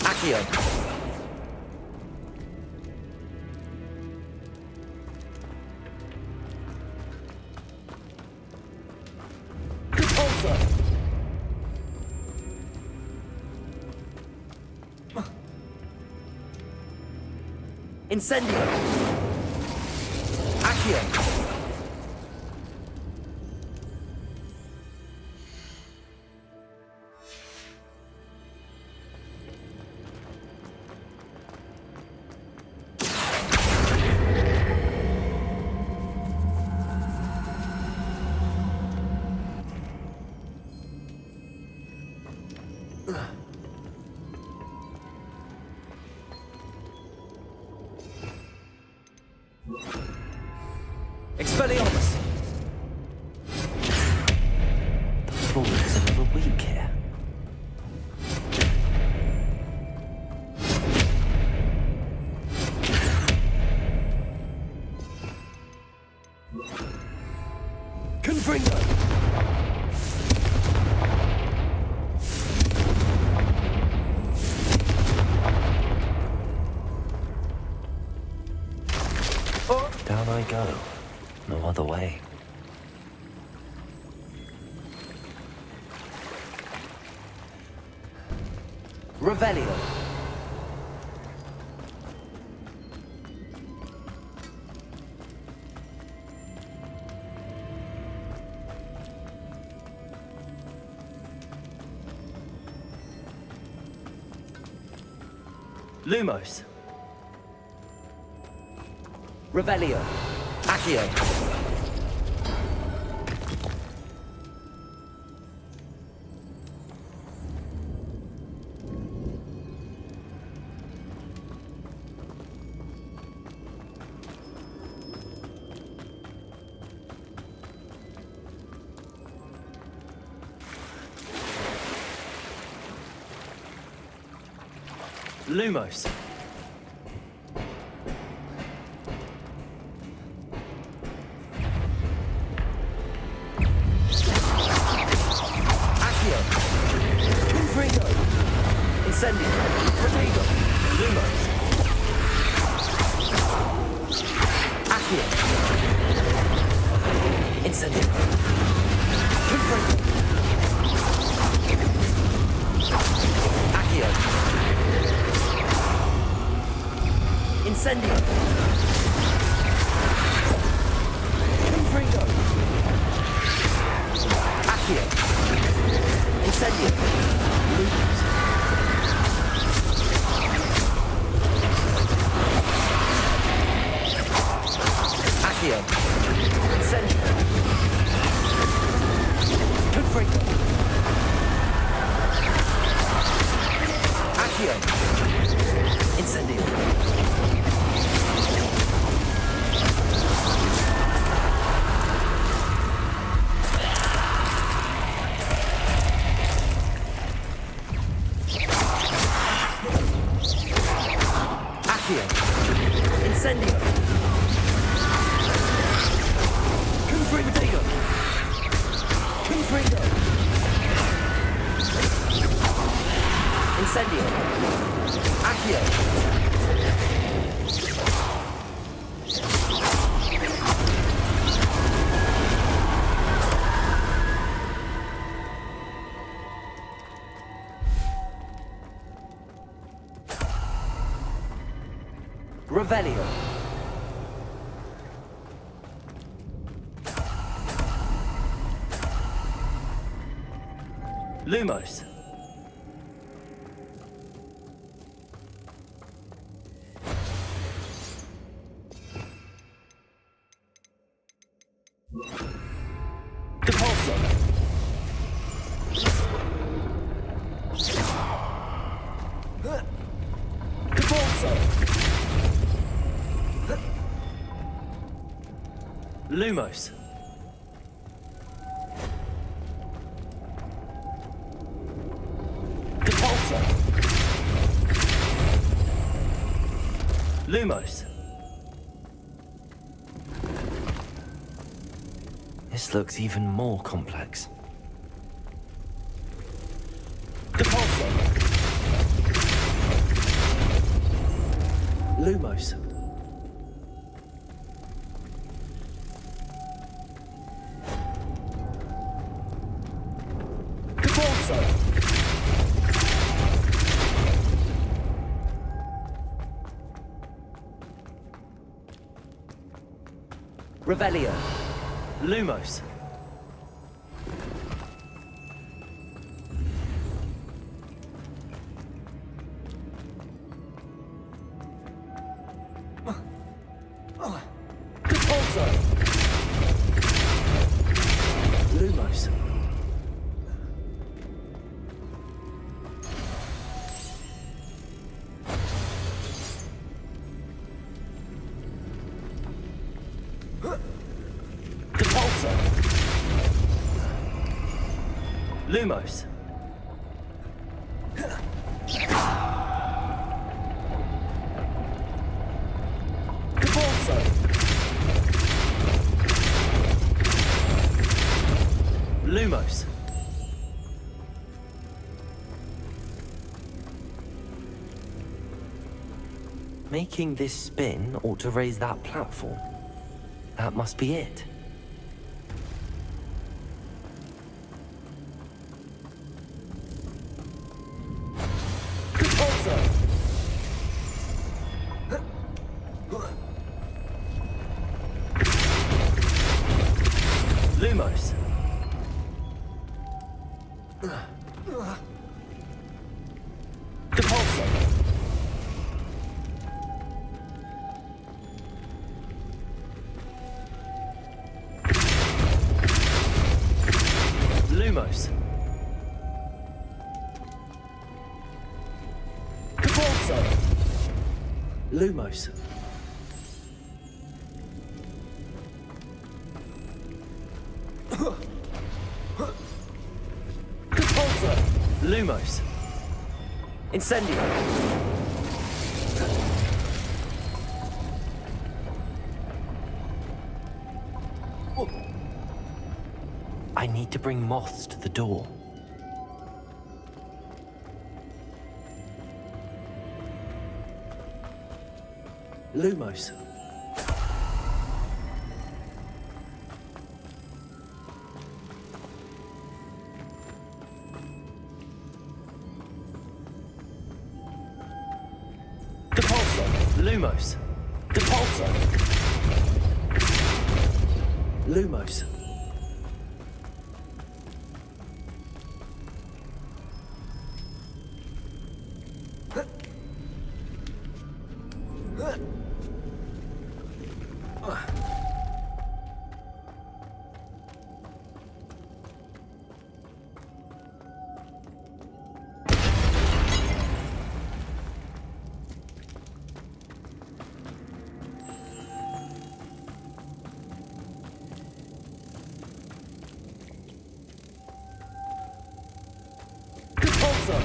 Accio. Caporso. Incendio. Accio. Expelliarmus! The floor is a little weak here. Confringo! Down I go. No other way. Revelio. Lumos. Revelio. Accio. Lumos. Accio. Confringo. Incendio. Protego. Lumos. Accio. Incendio. Confringo. Accio. Incendio. Confringo. Accio. Incendio. Lumos. Accio. Incendio. Confringo. Accio. Incendio. Accio. Incendio. Confringo. Confringo. Incendio. Accio. Revelio. Lumos. Depulso. Depulso. Lumos. Depulso. Lumos. This looks even more complex. Depulso. Lumos. Depulso. Revelio. Lumos. Depulso. Lumos. Depulso. Lumos. Depulso. Lumos. Making this spin ought to raise that platform. That must be it. Depulso. Lumos. Depulso. Lumos. Depulso. Lumos. Depulso. Lumos. Incendio. I need to bring moths to the door. Lumos. Depulso. Lumos. Depulso. Lumos. Depulso.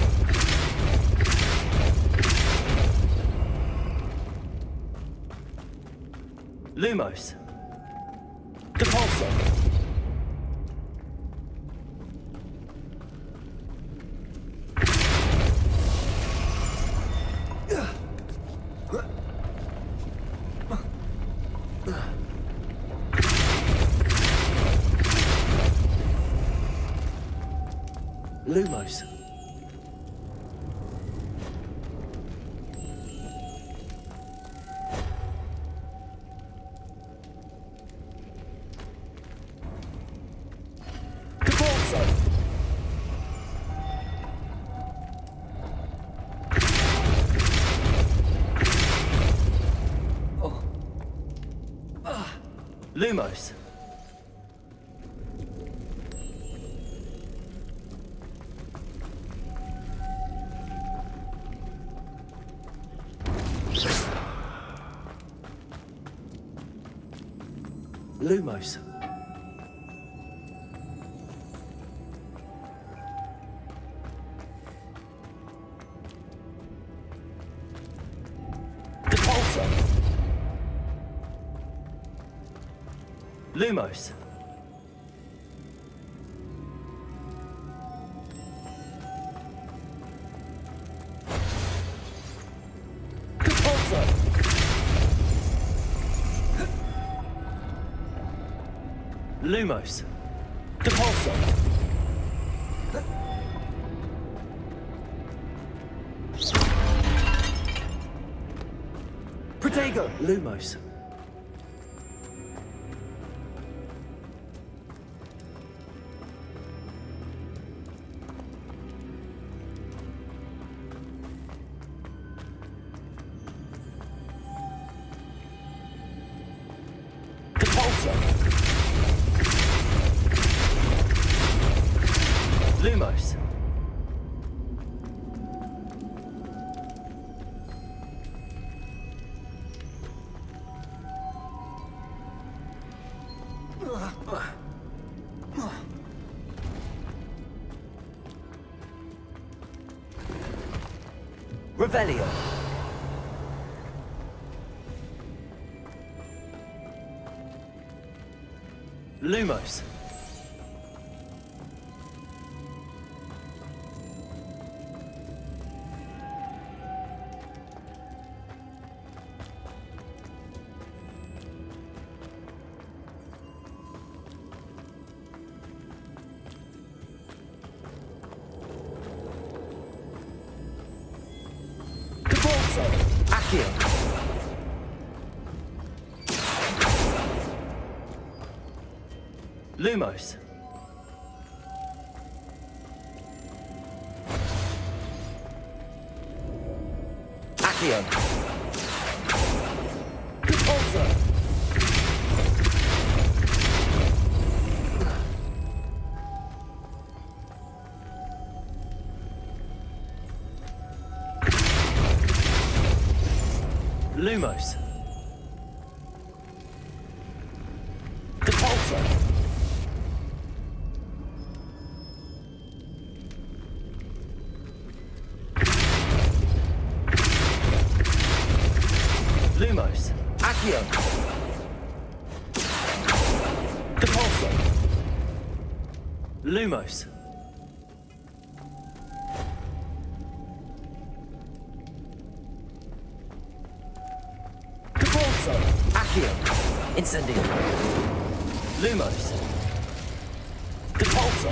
Lumos. Depulso. Lumos. Depulso. Lumos. Lumos. Depulso. Lumos. Depulso. Lumos. Depulso. Protego. Lumos. Depulso. Lumos. Revelio. Lumos. Depulso. Accio. Lumos. Accio. Depulso. Lumos. Depulso. Lumos. Accio. Depulso. Lumos. Depulso. Accio. Incendio. Lumos. Depulso.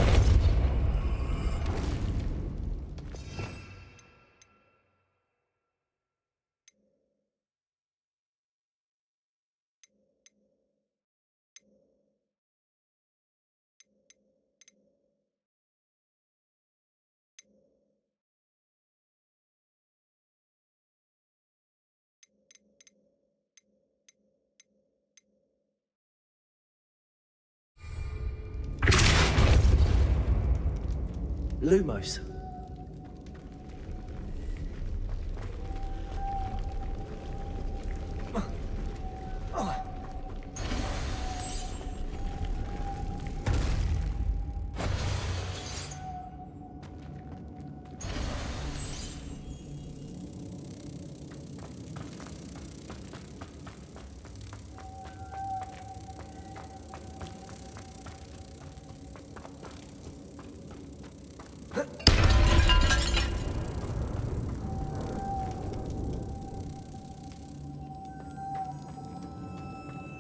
Lumos.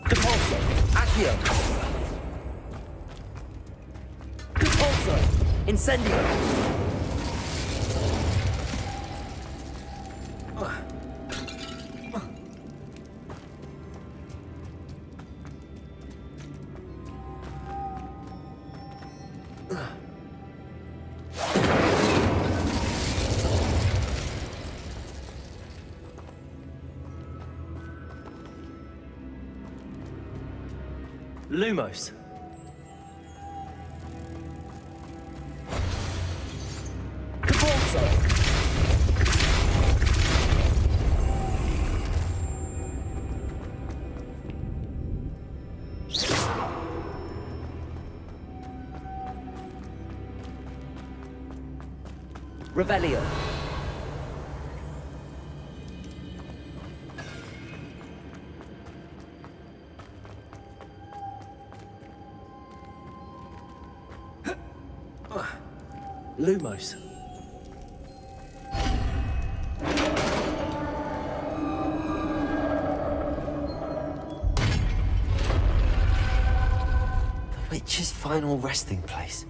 Depulso. Accio. Depulso. Incendio. Lumos. Revelio. Lumos. The witch's final resting place.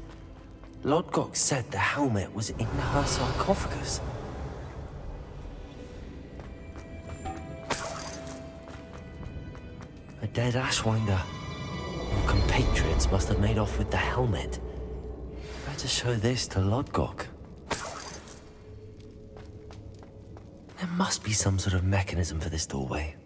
Lodgok said the helmet was in her sarcophagus. A dead Ashwinder. Your compatriots must have made off with the helmet. Better show this to Lodgok. There must be some sort of mechanism for this doorway.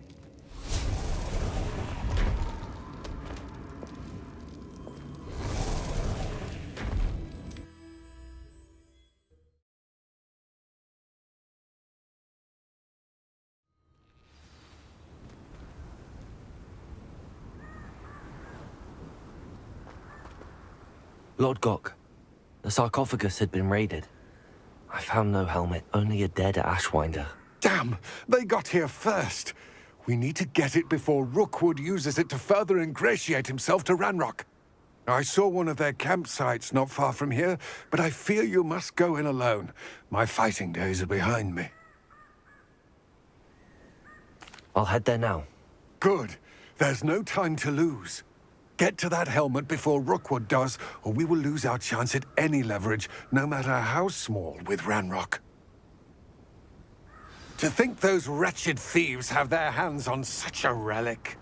Lodgok, the sarcophagus had been raided. I found no helmet, only a dead Ashwinder. Damn! They got here first. We need to get it before Rookwood uses it to further ingratiate himself to Ranrock. I saw one of their campsites not far from here, but I fear you must go in alone. My fighting days are behind me. I'll head there now. Good. There's no time to lose. Get to that helmet before Rookwood does, or we will lose our chance at any leverage, no matter how small, with Ranrock. To think those wretched thieves have their hands on such a relic.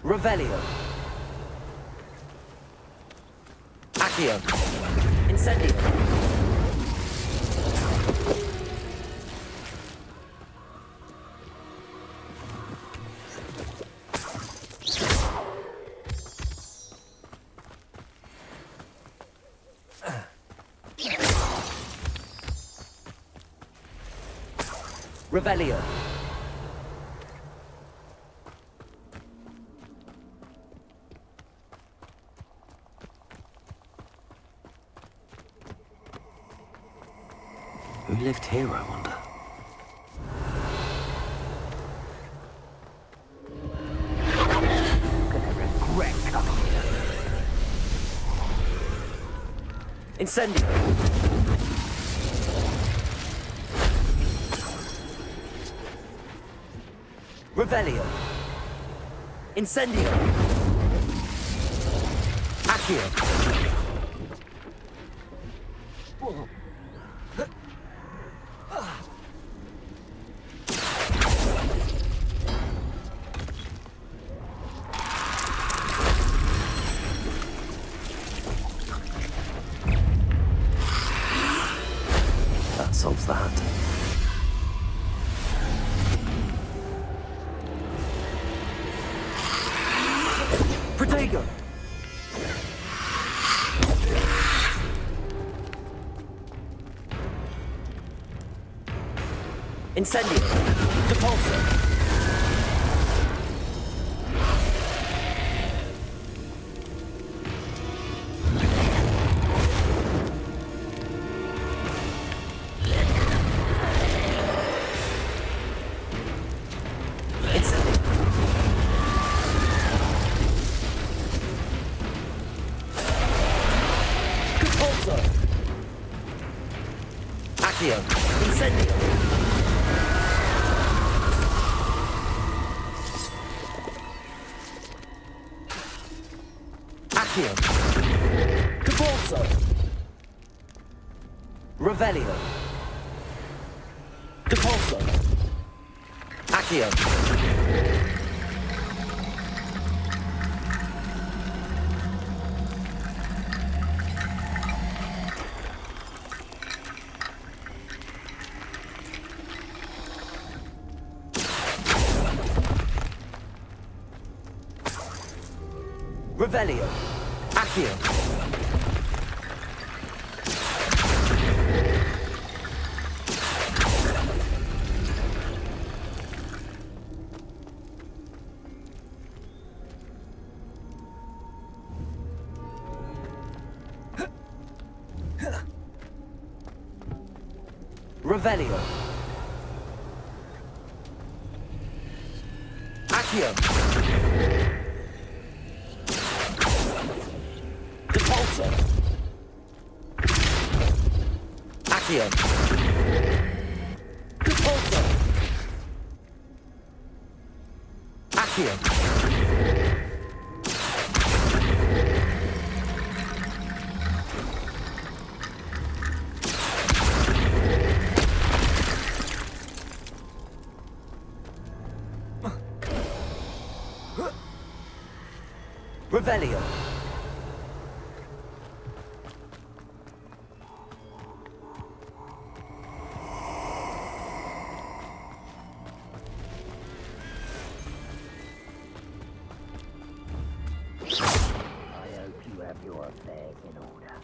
Revelio. Accio. Incendio. Revelio. Who lived here, I wonder? Gonna regret coming here. Incendio. Revelio. Incendio. Accio. That solves that. Protego! Incendio! Depulso! Accio. Incendio. Accio. Depulso. Revelio. Depulso. Accio. Revelio. Accio. Revelio. Accio. Depulso. Accio. Depulso. Accio. Revelio. I hope you have your affairs in order.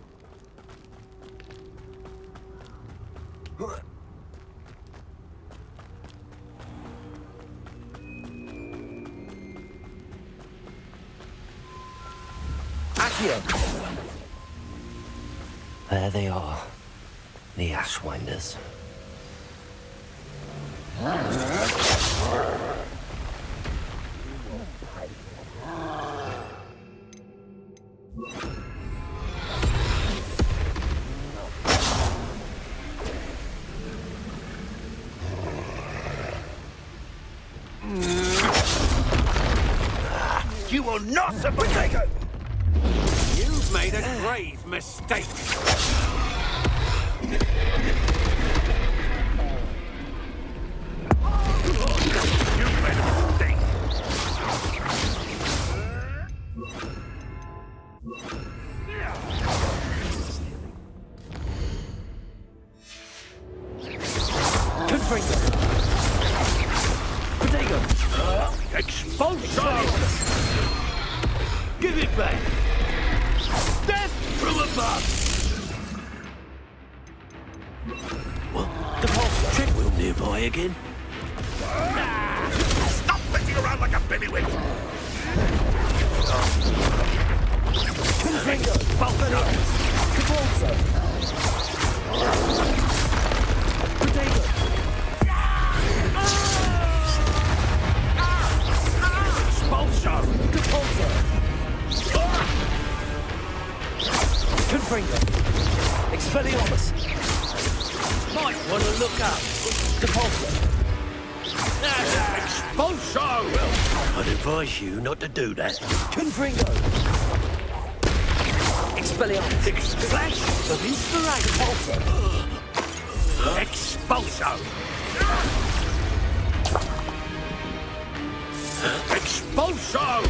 Accio. There they are, the Ashwinders. You will not survive! You've made a grave mistake. You made a mistake. Confringo. Protego. Expulsion! Give it back! Death from above! Well, Depulso. Treadwell nearby again. Stop messing around like a billywig! Confringo. Balcano. Depulso. Protego. Expulsion! Depulso. Confringo. Expelliarmus. Might want to look up. Depulso. Expulsion! I'd advise you not to do that. Confringo. Expelliarmus. Flash of inspiration! Depulso. Expulsion! Expulsion!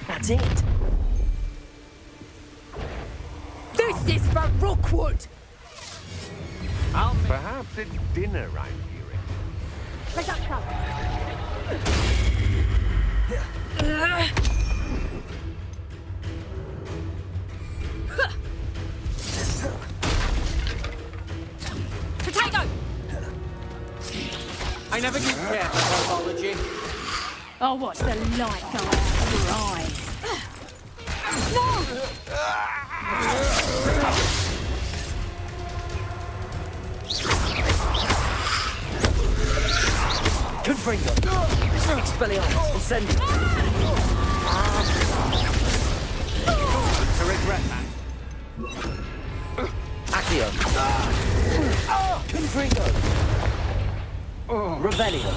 That's it. This is for Rookwood! Perhaps it's dinner I'm hearing. Let up, come. Potato! I never did care for mythology. I'll watch the light go out of your eyes. No! Confringo. Expelliarmus. Incendio. To regret that. Accio. Confringo. Revelio.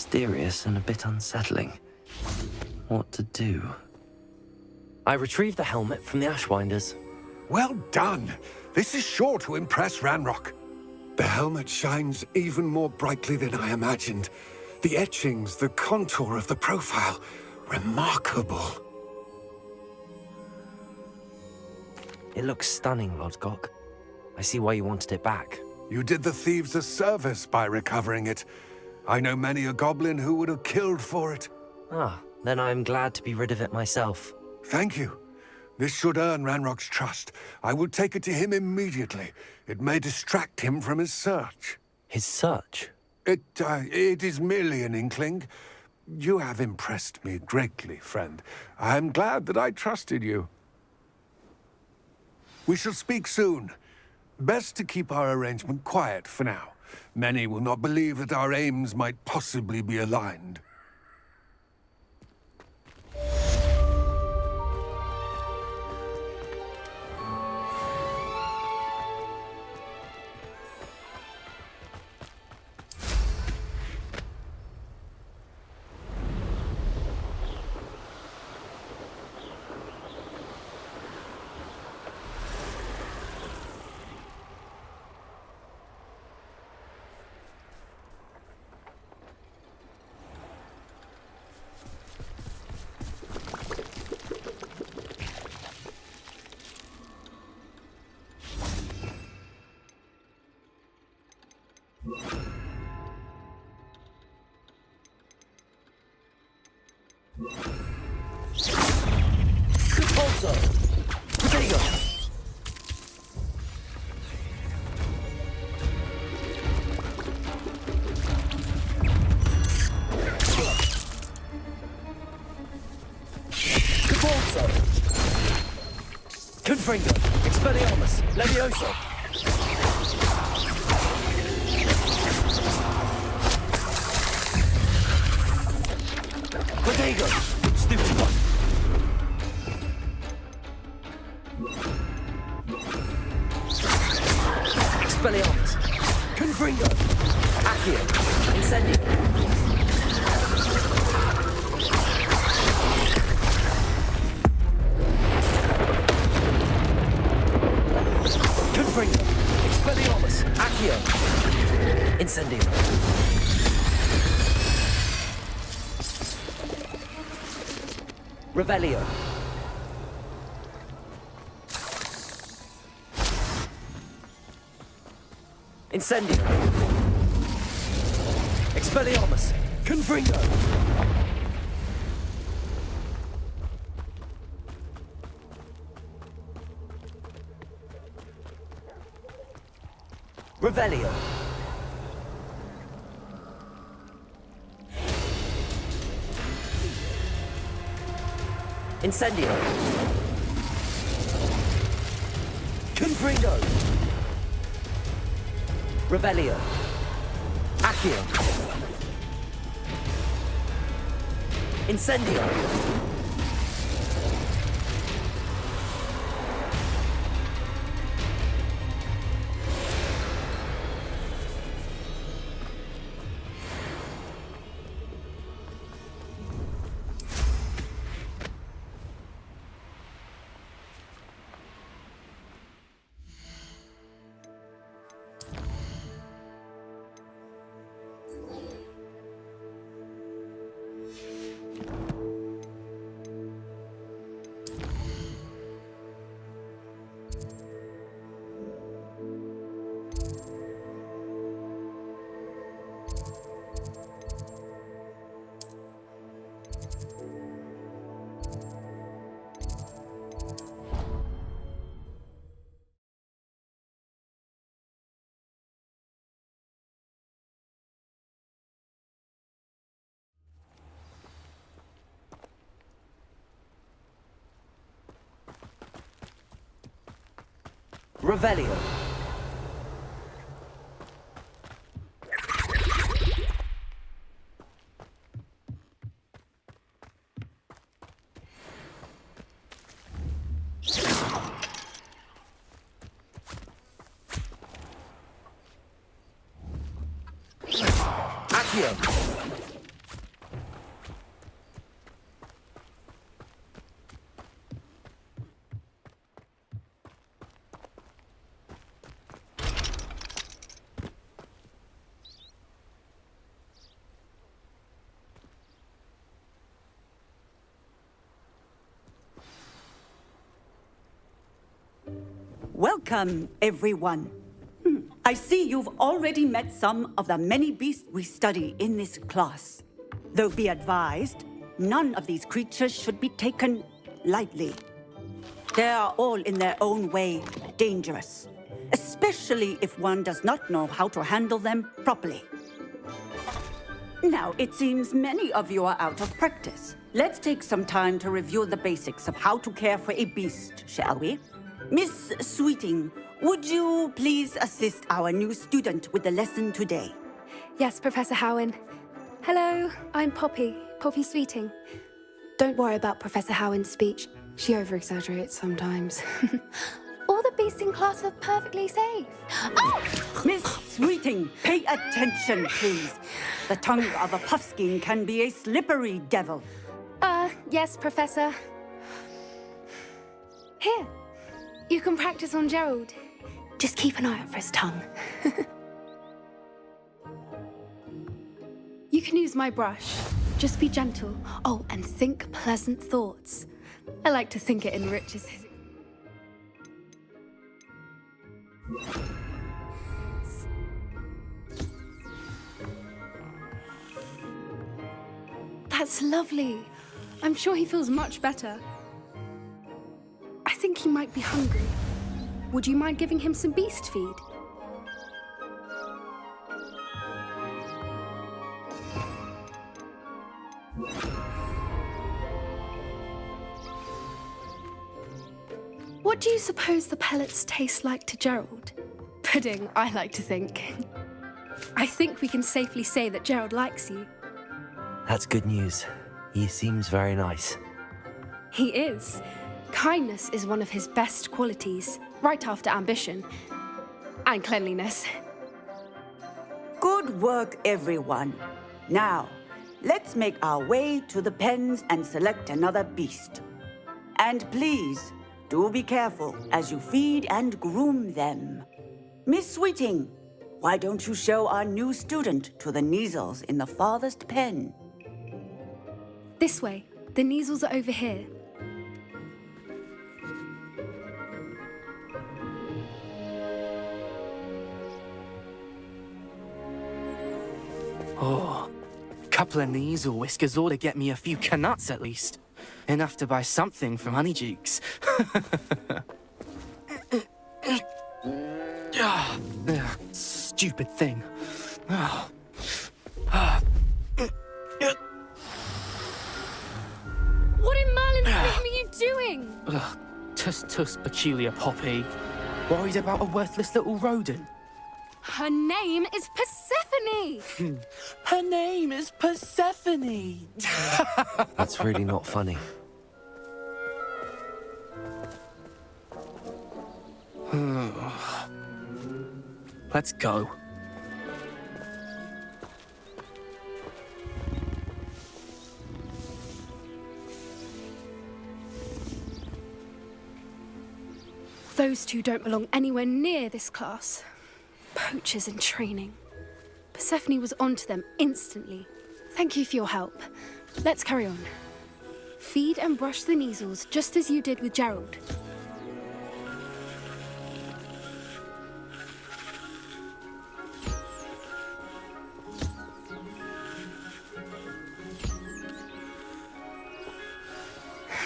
mysterious and a bit unsettling. What to do? I retrieved the helmet from the Ashwinders. Well done. This is sure to impress Ranrock. The helmet shines even more brightly than I imagined. The etchings, the contour of the profile, remarkable. It looks stunning, Lodgok. I see why you wanted it back. You did the thieves a service by recovering it. I know many a goblin who would have killed for it. Ah, then I'm glad to be rid of it myself. Thank you. This should earn Ranrock's trust. I will take it to him immediately. It may distract him from his search. His search? It is merely an inkling. You have impressed me greatly, friend. I am glad that I trusted you. We shall speak soon. Best to keep our arrangement quiet for now. Many will not believe that our aims might possibly be aligned. Confringo, Expelliarmus, Levioso. Bodego, stupid one. Expelliarmus, Confringo, Accio, Incendio. Expelliarmus, Accio, Incendio. Revelio. Incendio. Expelliarmus, Confringo. Revelio. Incendio. Confringo. Revelio. Accio. Incendio. Revelio. Accio. Welcome, everyone. I see you've already met some of the many beasts we study in this class. Though be advised, none of these creatures should be taken lightly. They are all in their own way dangerous, especially if one does not know how to handle them properly. Now, it seems many of you are out of practice. Let's take some time to review the basics of how to care for a beast, shall we? Miss Sweeting, would you please assist our new student with the lesson today? Yes, Professor Howen. Hello, I'm Poppy Sweeting. Don't worry about Professor Howen's speech. She over-exaggerates sometimes. All the beasts in class are perfectly safe. Oh! Miss Sweeting, pay attention, please. The tongue of a puffskein can be a slippery devil. Yes, Professor. Here, you can practice on Gerald. Just keep an eye out for his tongue. You can use my brush. Just be gentle. Oh, and think pleasant thoughts. I like to think it enriches his... That's lovely. I'm sure he feels much better. I think he might be hungry. Would you mind giving him some beast feed? What do you suppose the pellets taste like to Gerald? Pudding, I like to think. I think we can safely say that Gerald likes you. That's good news. He seems very nice. He is. Kindness is one of his best qualities, right after ambition. And cleanliness. Good work, everyone. Now, let's make our way to the pens and select another beast. And please, do be careful as you feed and groom them. Miss Sweeting, why don't you show our new student to the Neasels in the farthest pen? This way. The Neasels are over here. Oh, couple of Neasel whiskers ought to get me a few canuts at least. Enough to buy something from Honeydukes. Stupid thing. What in Merlin's name are you doing? Tuss, peculiar Poppy. Worried about a worthless little rodent? Her name is Persephone! Her name is Persephone! That's really not funny. Let's go. Those two don't belong anywhere near this class. Poachers in training. Persephone was onto them instantly. Thank you for your help. Let's carry on. Feed and brush the Neasels just as you did with Gerald.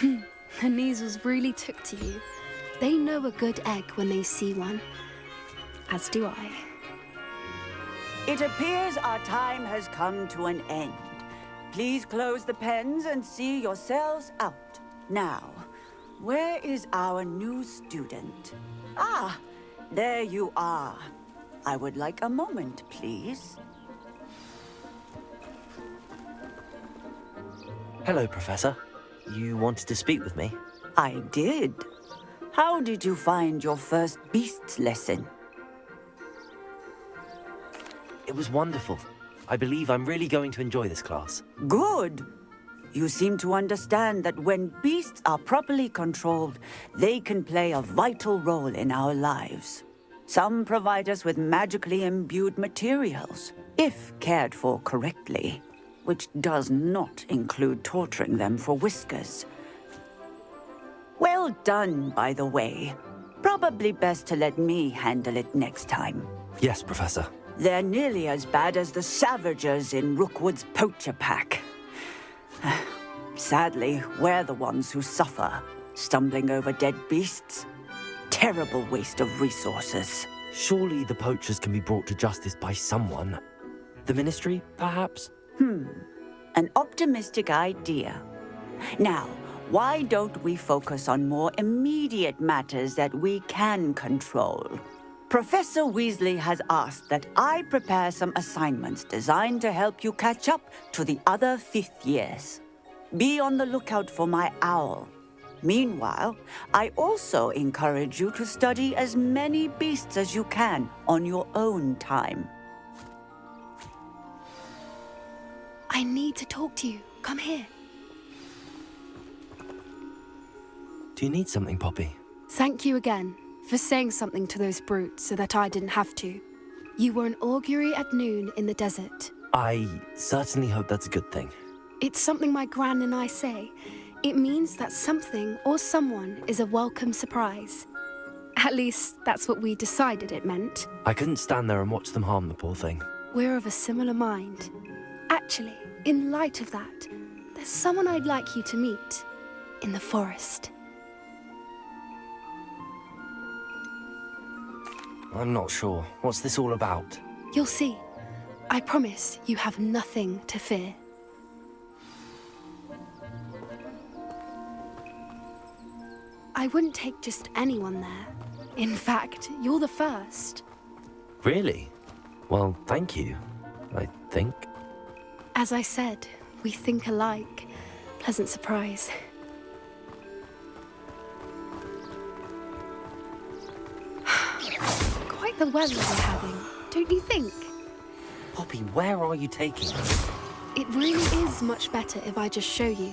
The Neasels really took to you. They know a good egg when they see one. As do I. It appears our time has come to an end. Please close the pens and see yourselves out. Now, where is our new student? Ah, there you are. I would like a moment, please. Hello, Professor. You wanted to speak with me? I did. How did you find your first beasts lesson? It was wonderful. I believe I'm really going to enjoy this class. Good. You seem to understand that when beasts are properly controlled, they can play a vital role in our lives. Some provide us with magically imbued materials, if cared for correctly, which does not include torturing them for whiskers. Well done, by the way. Probably best to let me handle it next time. Yes, Professor. They're nearly as bad as the Savagers in Rookwood's poacher pack. Sadly, we're the ones who suffer, stumbling over dead beasts. Terrible waste of resources. Surely the poachers can be brought to justice by someone. The Ministry, perhaps? An optimistic idea. Now, why don't we focus on more immediate matters that we can control? Professor Weasley has asked that I prepare some assignments designed to help you catch up to the other fifth years. Be on the lookout for my owl. Meanwhile, I also encourage you to study as many beasts as you can on your own time. I need to talk to you. Come here. Do you need something, Poppy? Thank you again for saying something to those brutes so that I didn't have to. You were an augury at noon in the desert. I certainly hope that's a good thing. It's something my gran and I say. It means that something or someone is a welcome surprise. At least, that's what we decided it meant. I couldn't stand there and watch them harm the poor thing. We're of a similar mind. Actually, in light of that, there's someone I'd like you to meet in the forest. I'm not sure. What's this all about? You'll see. I promise you have nothing to fear. I wouldn't take just anyone there. In fact, you're the first. Really? Well, thank you, I think. As I said, we think alike. Pleasant surprise. Quite the weather we're having, don't you think? Poppy, where are you taking us? It really is much better if I just show you.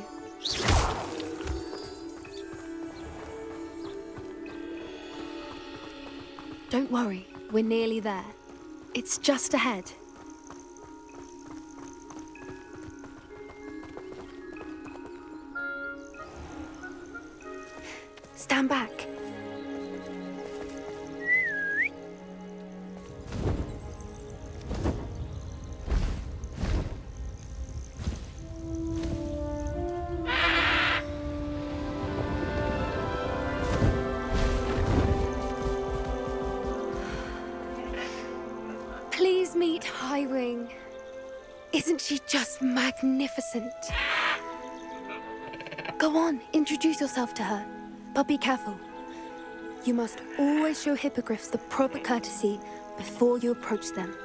Don't worry, we're nearly there. It's just ahead. Stand back. Please meet Highwing. Isn't she just magnificent? Go on, introduce yourself to her. But be careful. You must always show hippogriffs the proper courtesy before you approach them.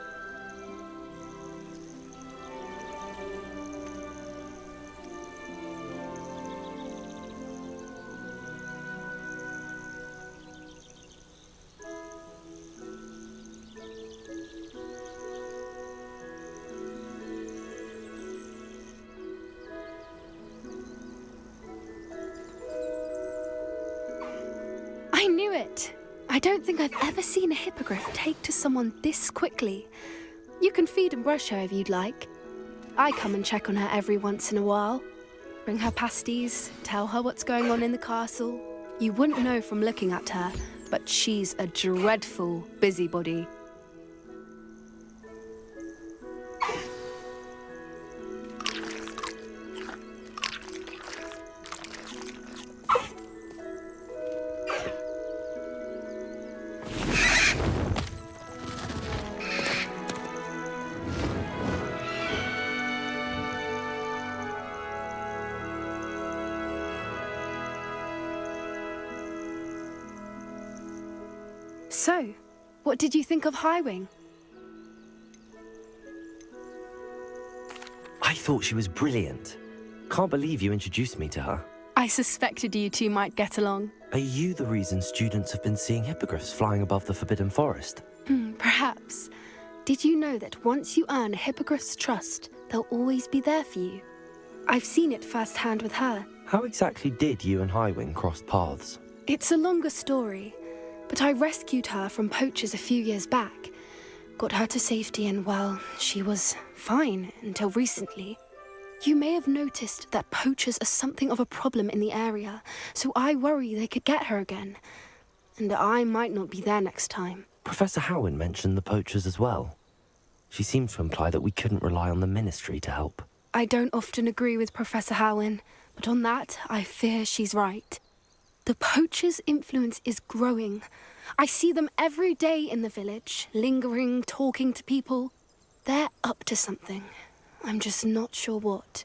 I knew it! I don't think I've ever seen a hippogriff take to someone this quickly. You can feed and brush her if you'd like. I come and check on her every once in a while. Bring her pasties, tell her what's going on in the castle. You wouldn't know from looking at her, but she's a dreadful busybody. So, what did you think of Highwing? I thought she was brilliant. Can't believe you introduced me to her. I suspected you two might get along. Are you the reason students have been seeing hippogriffs flying above the Forbidden Forest? Perhaps. Did you know that once you earn a hippogriff's trust, they'll always be there for you? I've seen it firsthand with her. How exactly did you and Highwing cross paths? It's a longer story, but I rescued her from poachers a few years back. Got her to safety and, well, she was fine until recently. You may have noticed that poachers are something of a problem in the area, so I worry they could get her again. and I might not be there next time. Professor Howin mentioned the poachers as well. She seemed to imply that we couldn't rely on the Ministry to help. I don't often agree with Professor Howin, but on that, I fear she's right. The poachers' influence is growing. I see them every day in the village, lingering, talking to people. They're up to something. I'm just not sure what.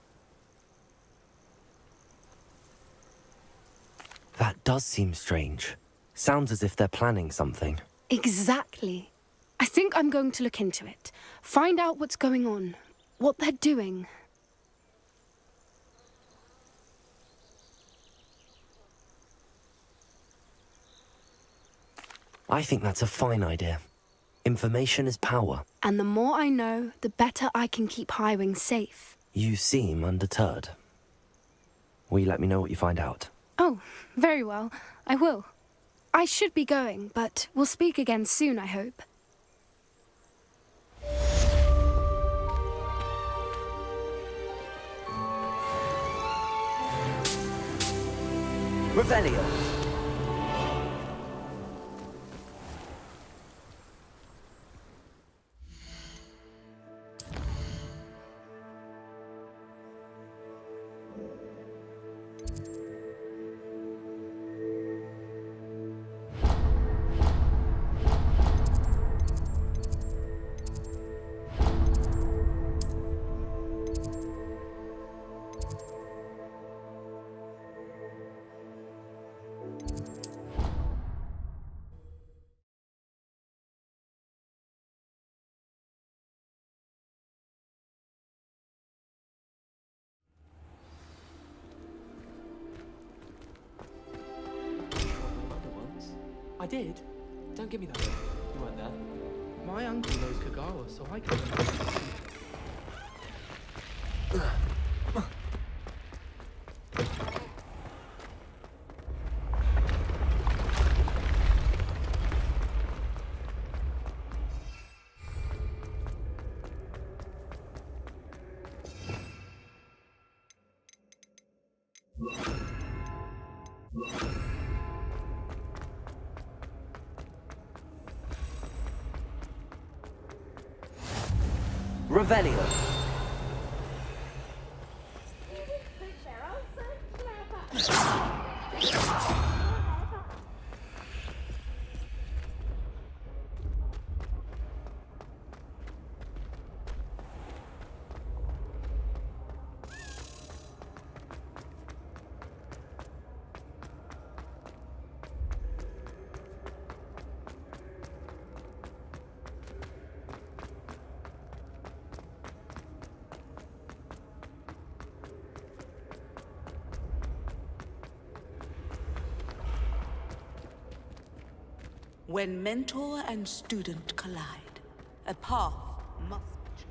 That does seem strange. Sounds as if they're planning something. Exactly. I think I'm going to look into it. Find out what's going on, what they're doing. I think that's a fine idea. Information is power. And the more I know, the better I can keep Highwing safe. You seem undeterred. Will you let me know what you find out? Oh, very well. I will. I should be going, but we'll speak again soon, I hope. Revelio. I did. Don't give me that. You weren't there. My uncle knows Kagawa, so I can. Revelio. When mentor and student collide, a path must be chosen.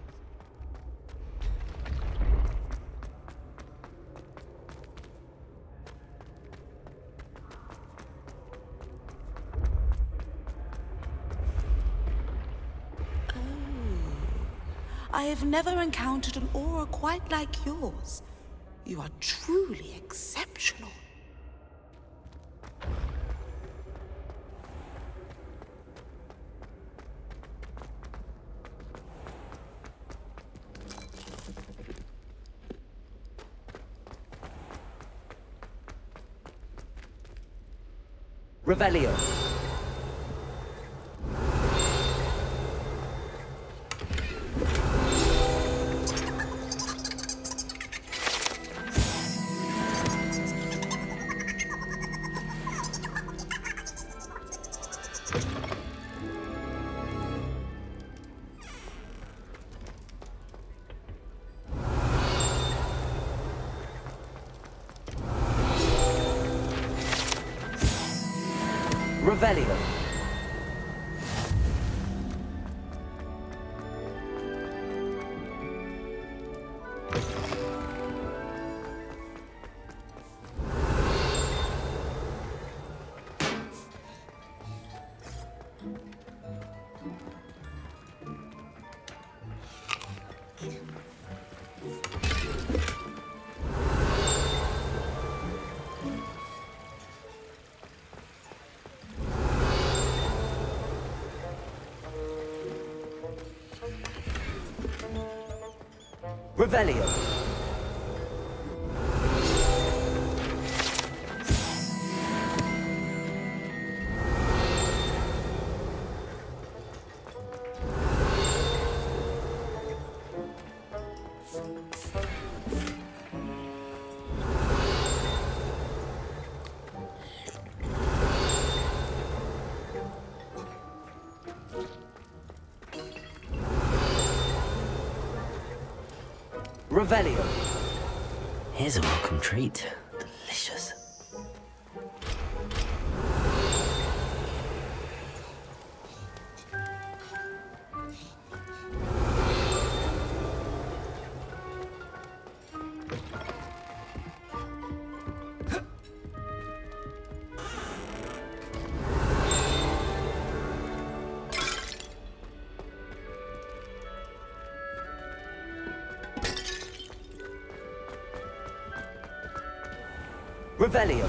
Oh, I have never encountered an aura quite like yours. You are truly exceptional. Revelio. Revelio. Revelio. Revelio. Here's a welcome treat. Delicious. Revelio.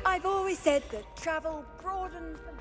I've always said that travel broadens the...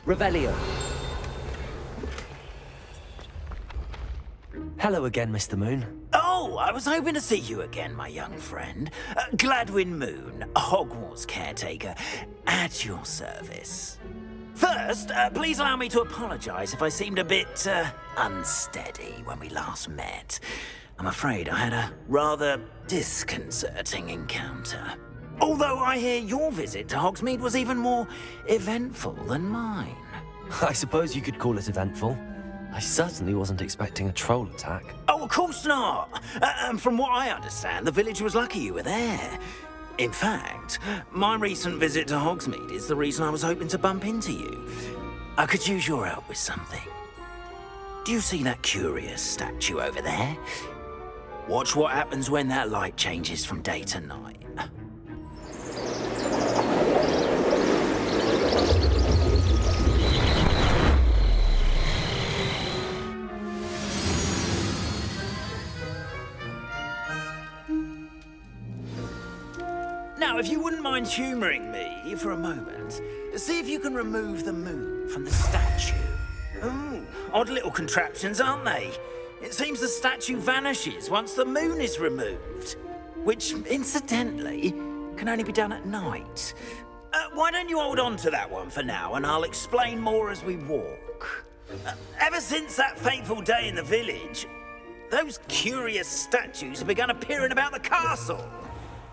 Revelio. Hello again, Mr. Moon. Oh, I was hoping to see you again, my young friend. Gladwin Moon, Hogwarts caretaker, at your service. First, please allow me to apologize if I seemed a bit unsteady when we last met. I'm afraid I had a rather disconcerting encounter. Although I hear your visit to Hogsmeade was even more eventful than mine. I suppose you could call it eventful. I certainly wasn't expecting a troll attack. Oh, of course not. And from what I understand, the village was lucky you were there. In fact, my recent visit to Hogsmeade is the reason I was hoping to bump into you. I could use your help with something. Do you see that curious statue over there? Watch what happens when that light changes from day to night. Now, if you wouldn't mind humouring me for a moment, see if you can remove the moon from the statue. Ooh, odd little contraptions, aren't they? It seems the statue vanishes once the moon is removed, which, incidentally, can only be done at night. Why don't you hold on to that one for now, and I'll explain more as we walk. Ever since that fateful day in the village, those curious statues have begun appearing about the castle.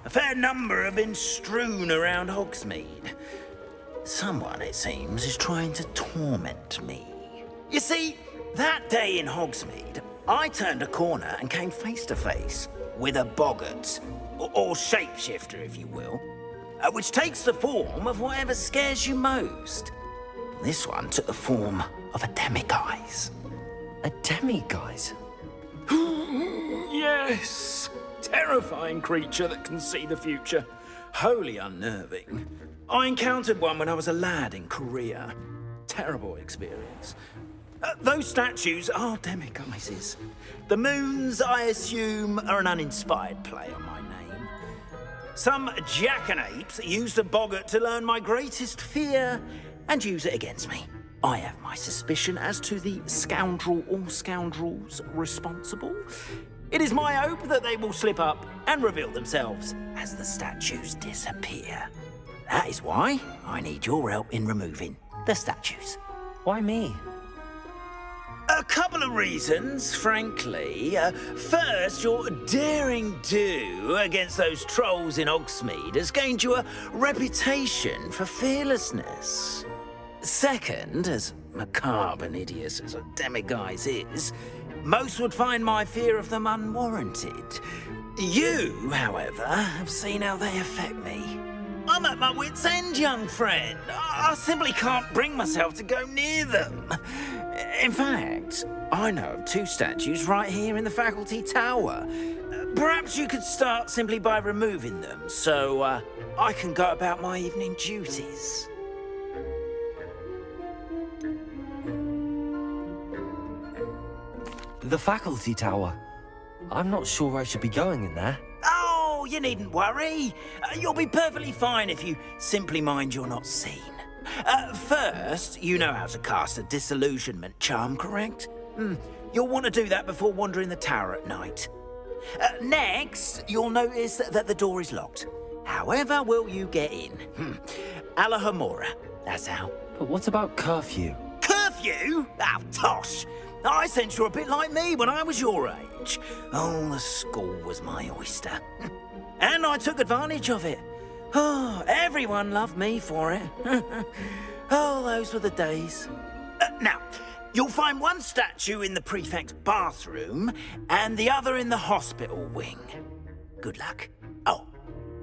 A fair number have been strewn around Hogsmeade. Someone, it seems, is trying to torment me. You see, that day in Hogsmeade, I turned a corner and came face to face with a boggart, or shapeshifter, if you will, which takes the form of whatever scares you most. This one took the form of a demiguise. A demiguise? Yes! Terrifying creature that can see the future. Wholly unnerving. I encountered one when I was a lad in Korea. Terrible experience. Those statues are demiguises. The moons, I assume, are an uninspired play on my name. Some jackanapes used a boggart to learn my greatest fear and use it against me. I have my suspicion as to the scoundrel or scoundrels responsible. It is my hope that they will slip up and reveal themselves as the statues disappear. That is why I need your help in removing the statues. Why me? A couple of reasons, frankly. First, your daring do against those trolls in Hogsmeade has gained you a reputation for fearlessness. Second, as macabre and hideous as a demiguise is, most would find my fear of them unwarranted. You, however, have seen how they affect me. I'm at my wit's end, young friend. I simply can't bring myself to go near them. In fact, I know of 2 statues right here in the faculty tower. Perhaps you could start simply by removing them, so I can go about my evening duties. The faculty tower. I'm not sure I should be going in there. Oh, you needn't worry. You'll be perfectly fine if you simply mind you're not seen. First, you know how to cast a disillusionment charm, correct? You'll want to do that before wandering the tower at night. Next, you'll notice that the door is locked. However will you get in? Alahomora, that's how. But what about curfew? Curfew? Oh, tosh. I sense you're a bit like me when I was your age. Oh, the school was my oyster. And I took advantage of it. Oh, everyone loved me for it. Oh, those were the days. Now, you'll find one statue in the prefect's bathroom and the other in the hospital wing. Good luck. Oh,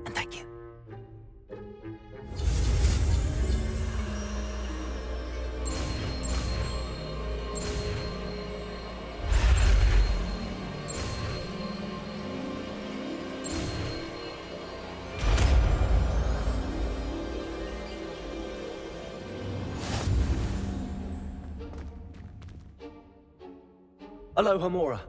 and thank you. Alohomora.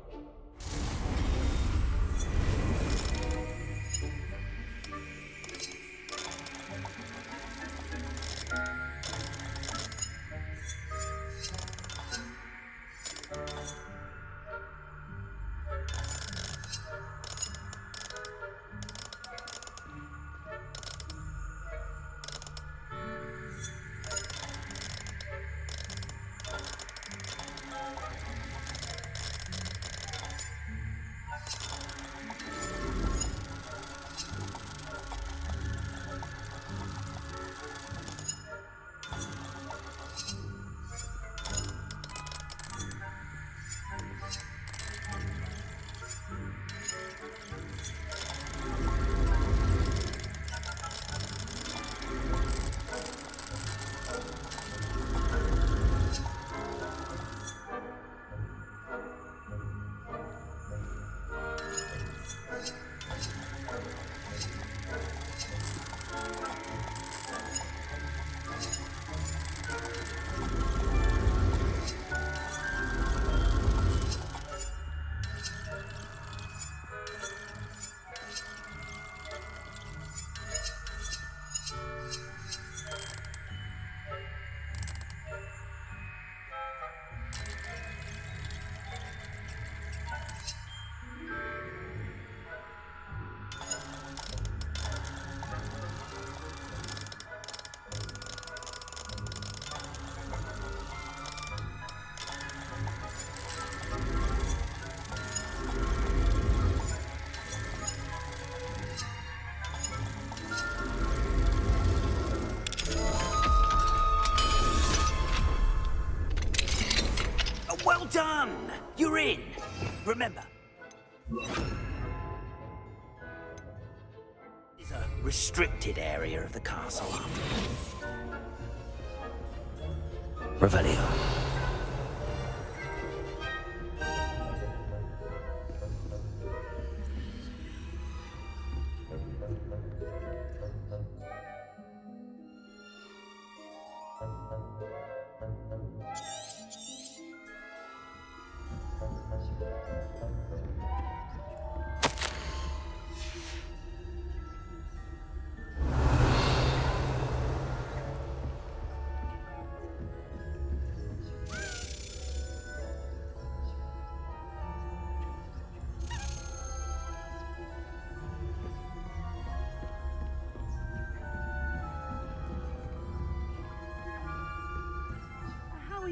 Well done! You're in. Remember, it's a restricted area of the castle. Revelio.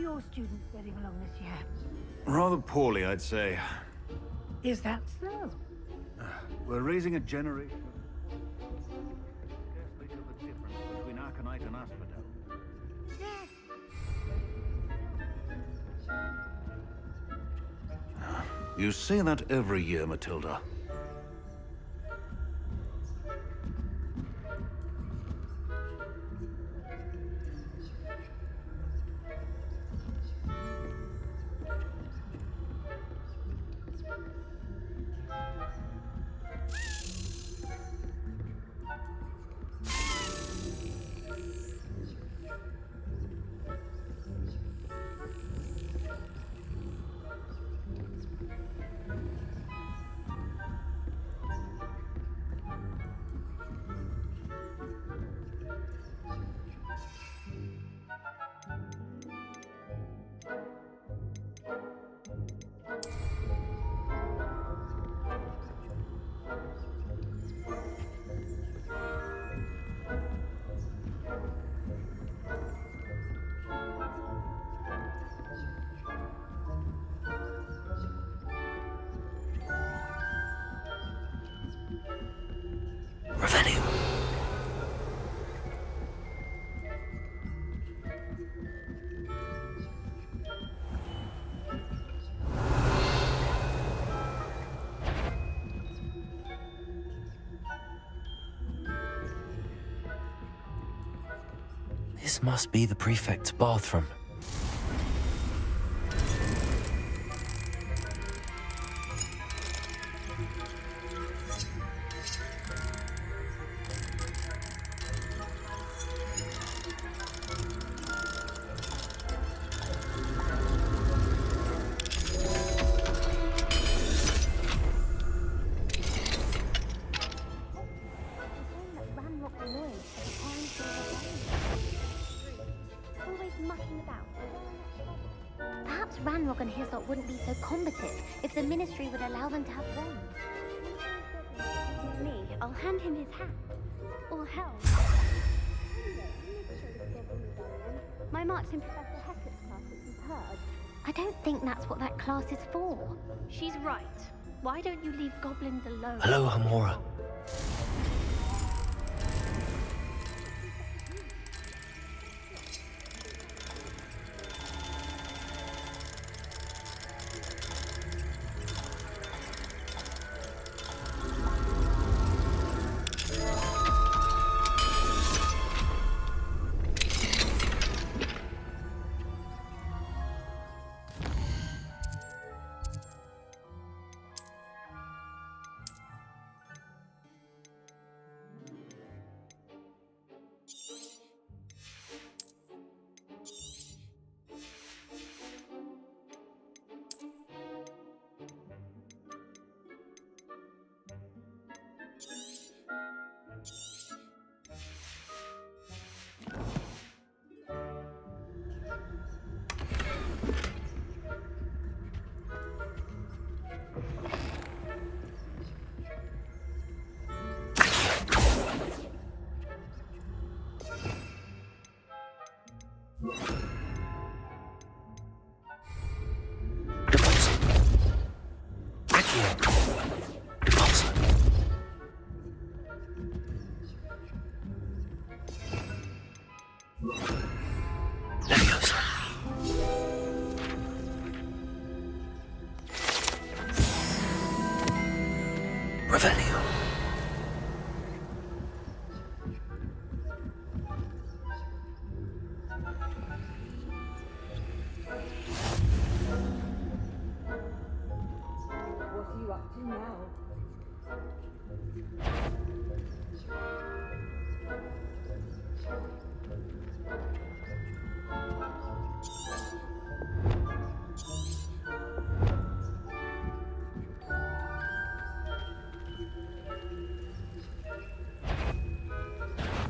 your students getting along this year? Rather poorly, I'd say. Is that so? We're raising a generation of scarcely tell the difference between Aconite and Asphodel. You say that every year, Matilda. This must be the prefect's bathroom. Perhaps Ranrock and his lot wouldn't be so combative if the Ministry would allow them to have wands. Me, I'll hand him his hat. Or hell. My march in Professor Hecat's class was superb. I don't think that's what that class is for. She's right. Why don't you leave goblins alone? Hello, Hamora.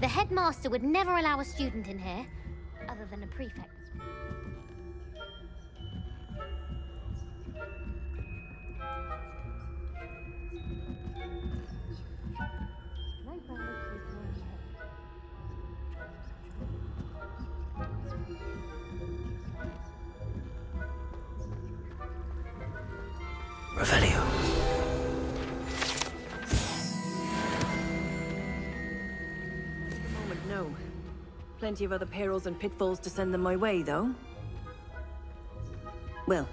The headmaster would never allow a student in here, other than a prefect. Revelio. Moment, no. Plenty of other perils and pitfalls to send them my way, though. Well,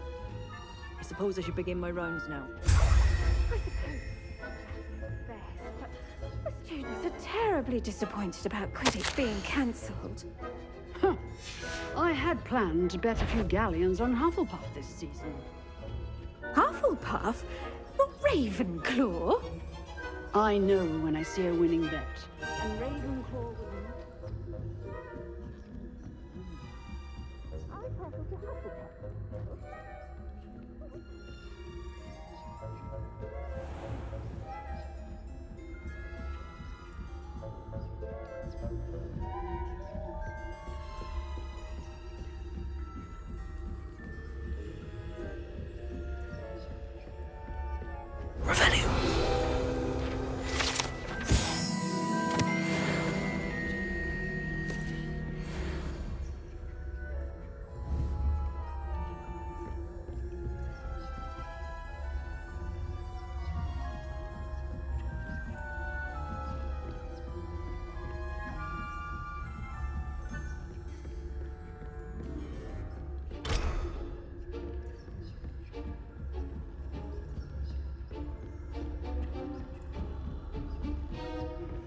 I suppose I should begin my rounds now. The students are terribly disappointed about Quidditch being cancelled. Huh. I had planned to bet a few galleons on Hufflepuff this season. Hufflepuff? Not Ravenclaw? I know when I see a winning bet. And Ravenclaw would Revelio.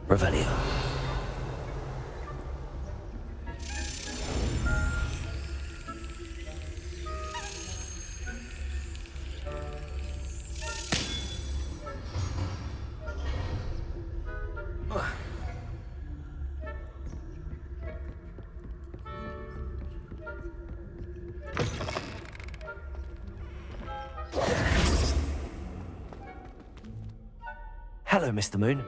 Revelio. Hello, Mr. Moon.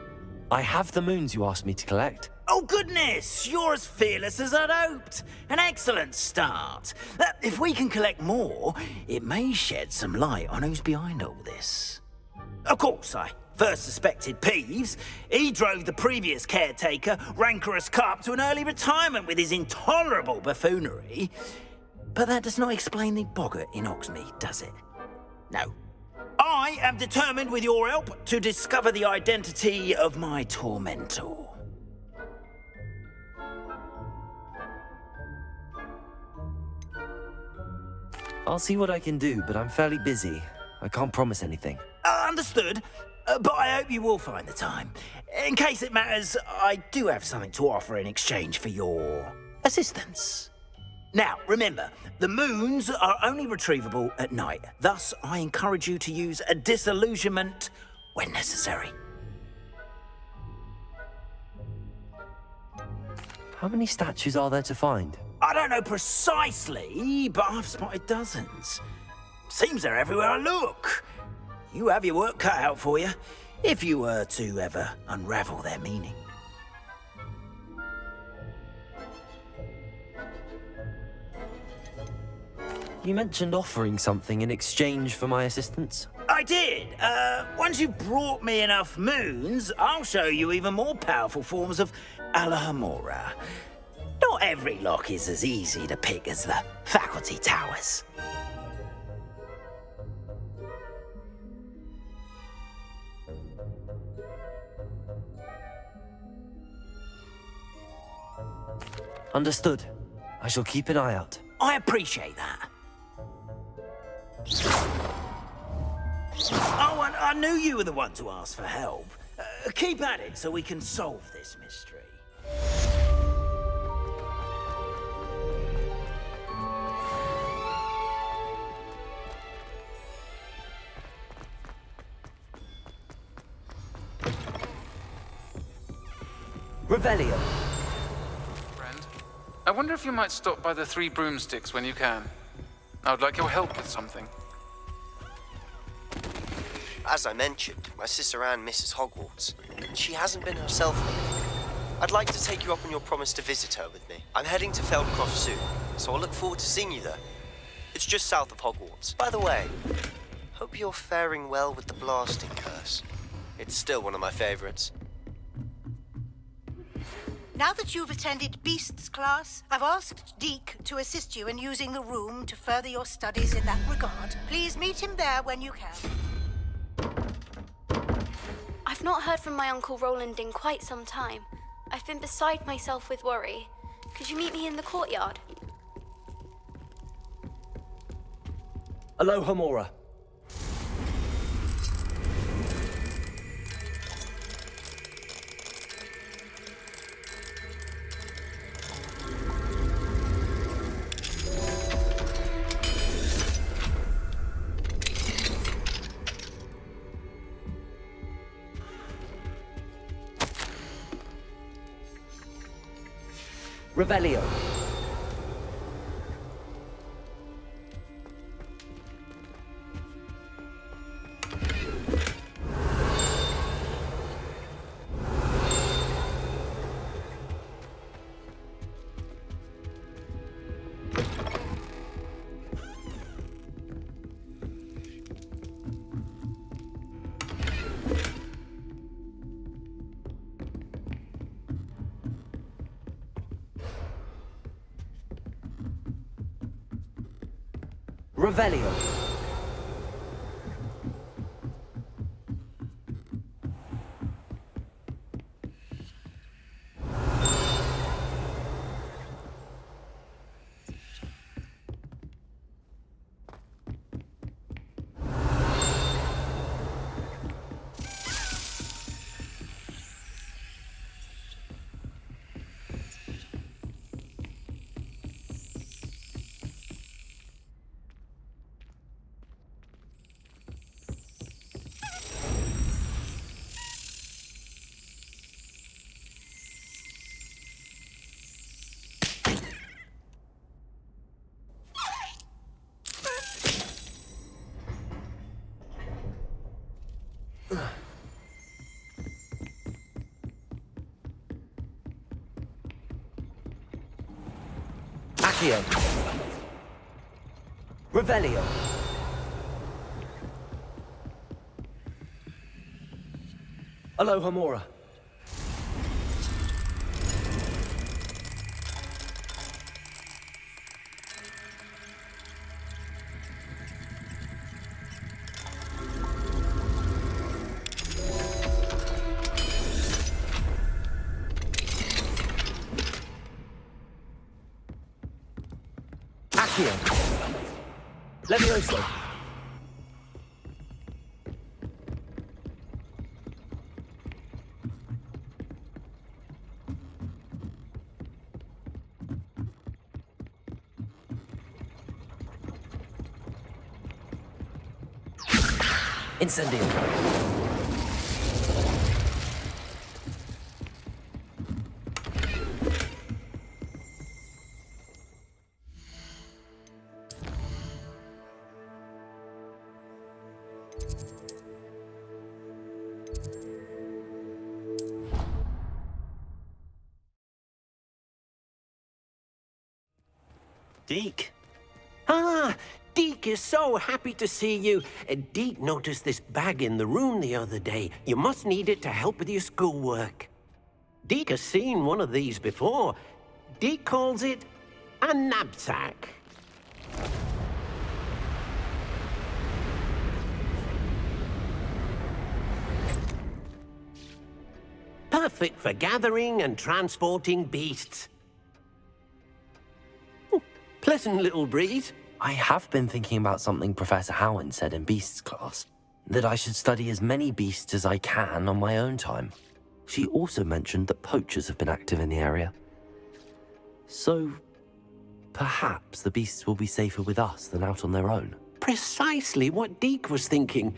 I have the moons you asked me to collect. Oh, goodness! You're as fearless as I'd hoped. An excellent start. If we can collect more, it may shed some light on who's behind all this. Of course, I first suspected Peeves. He drove the previous caretaker, Rancorous Carp, to an early retirement with his intolerable buffoonery. But that does not explain the boggart in Hogsmeade, does it? No. I am determined, with your help, to discover the identity of my tormentor. I'll see what I can do, but I'm fairly busy. I can't promise anything. Understood. But I hope you will find the time. In case it matters, I do have something to offer in exchange for your assistance. Now, remember, the moons are only retrievable at night. Thus, I encourage you to use a disillusionment when necessary. How many statues are there to find? I don't know precisely, but I've spotted dozens. Seems they're everywhere I look. You have your work cut out for you, if you were to ever unravel their meaning. You mentioned offering something in exchange for my assistance? I did. Once you've brought me enough moons, I'll show you even more powerful forms of Alohomora. Not every lock is as easy to pick as the faculty towers. Understood. I shall keep an eye out. I appreciate that. Oh, and I knew you were the one to ask for help. Keep at it so we can solve this mystery. Revelio. Friend, I wonder if you might stop by the Three Broomsticks when you can. I would like your help with something. As I mentioned, my sister Anne misses Hogwarts, and she hasn't been herself lately. I'd like to take you up on your promise to visit her with me. I'm heading to Feldcroft soon, so I'll look forward to seeing you there. It's just south of Hogwarts. By the way, hope you're faring well with the blasting curse. It's still one of my favorites. Now that you've attended Beasts class, I've asked Deke to assist you in using the room to further your studies in that regard. Please meet him there when you can. I've not heard from my Uncle Roland in quite some time. I've been beside myself with worry. Could you meet me in the courtyard? Aloha, Mora. Revelio. Revelio. Accio. Revelio. Aloha, Mora. Accio. Levioso. Incendio. Deke. Ah, Deke is so happy to see you. Deke noticed this bag in the room the other day. You must need it to help with your schoolwork. Deke has seen one of these before. Deke calls it a knapsack. Perfect for gathering and transporting beasts. Pleasant little breeze. I have been thinking about something Professor Howard said in Beasts class, that I should study as many beasts as I can on my own time. She also mentioned that poachers have been active in the area. So, perhaps the beasts will be safer with us than out on their own. Precisely what Deke was thinking.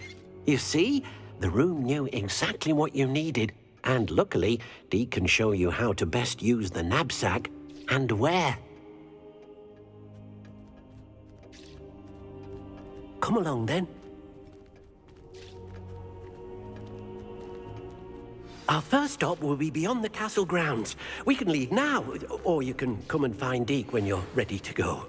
You see, the room knew exactly what you needed, and luckily, Deke can show you how to best use the knapsack and where. Come along, then. Our first stop will be beyond the castle grounds. We can leave now, or you can come and find Deke when you're ready to go.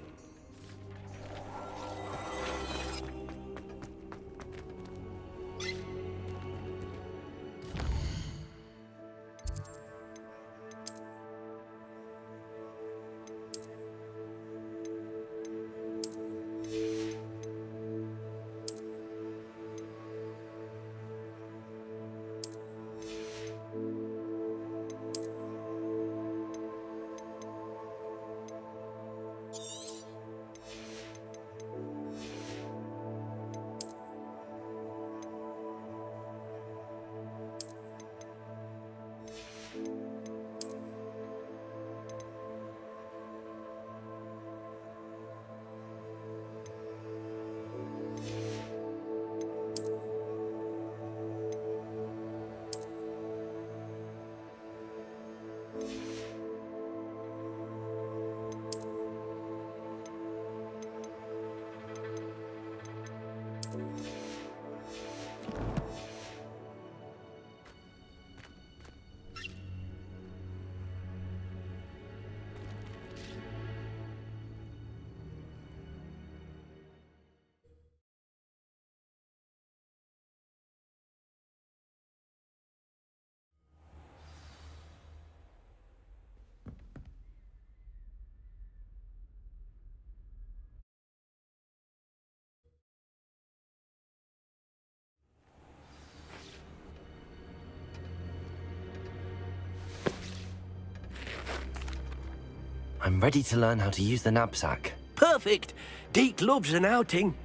I'm ready to learn how to use the knapsack. Perfect! Deke loves an outing.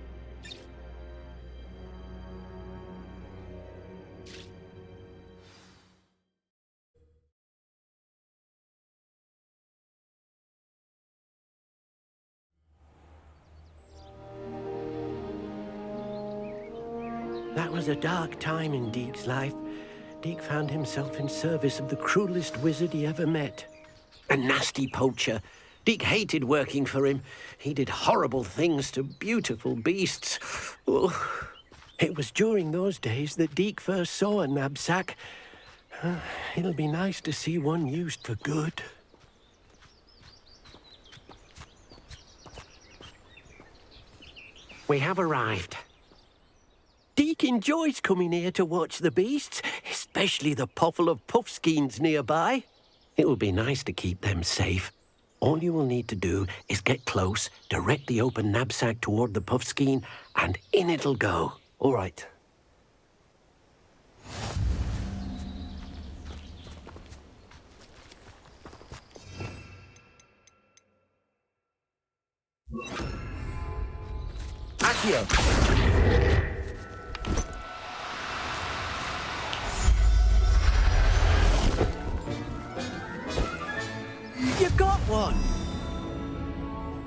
That was a dark time in Deke's life. Deke found himself in service of the cruelest wizard he ever met. A nasty poacher. Deke hated working for him. He did horrible things to beautiful beasts. Oh. It was during those days that Deke first saw a knapsack. It'll be nice to see one used for good. We have arrived. Deke enjoys coming here to watch the beasts, especially the puffle of puffskeins nearby. It will be nice to keep them safe. All you will need to do is get close, direct the open knapsack toward the puffskein, and in it'll go. All right. Accio! You got one!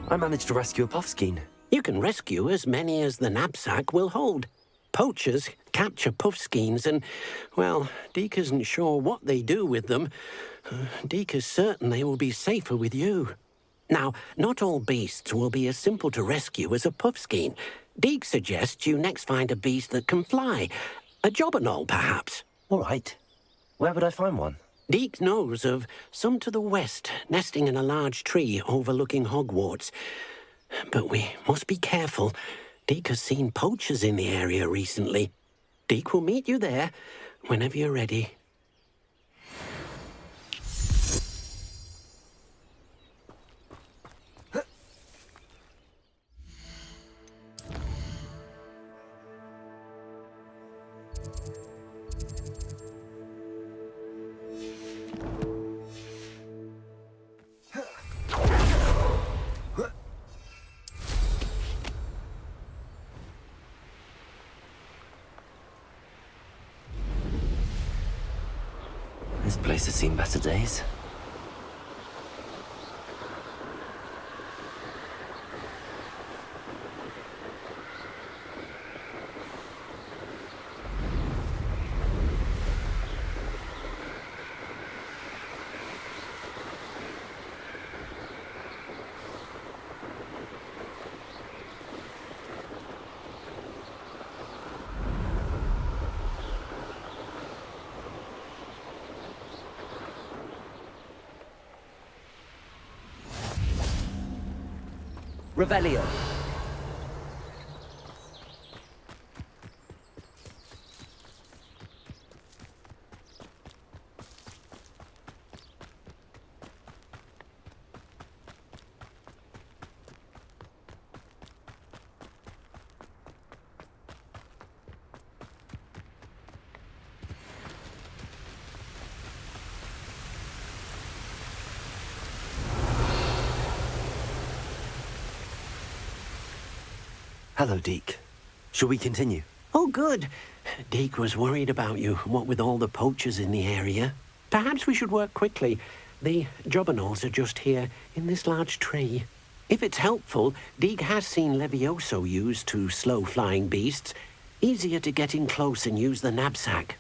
I managed to rescue a puffskein. You can rescue as many as the knapsack will hold. Poachers capture puffskeins and, well, Deke isn't sure what they do with them. Deke is certain they will be safer with you. Now, not all beasts will be as simple to rescue as a puffskein. Deke suggests you next find a beast that can fly. A jobberknoll, perhaps. All right. Where would I find one? Deke knows of some to the west, nesting in a large tree overlooking Hogwarts. But we must be careful. Deke has seen poachers in the area recently. Deke will meet you there whenever you're ready. This place has seen better days. Revelio. Hello, Deke. Shall we continue? Oh, good. Deke was worried about you, what with all the poachers in the area. Perhaps we should work quickly. The jobberknolls are just here, in this large tree. If it's helpful, Deke has seen Levioso used to slow flying beasts. Easier to get in close and use the knapsack.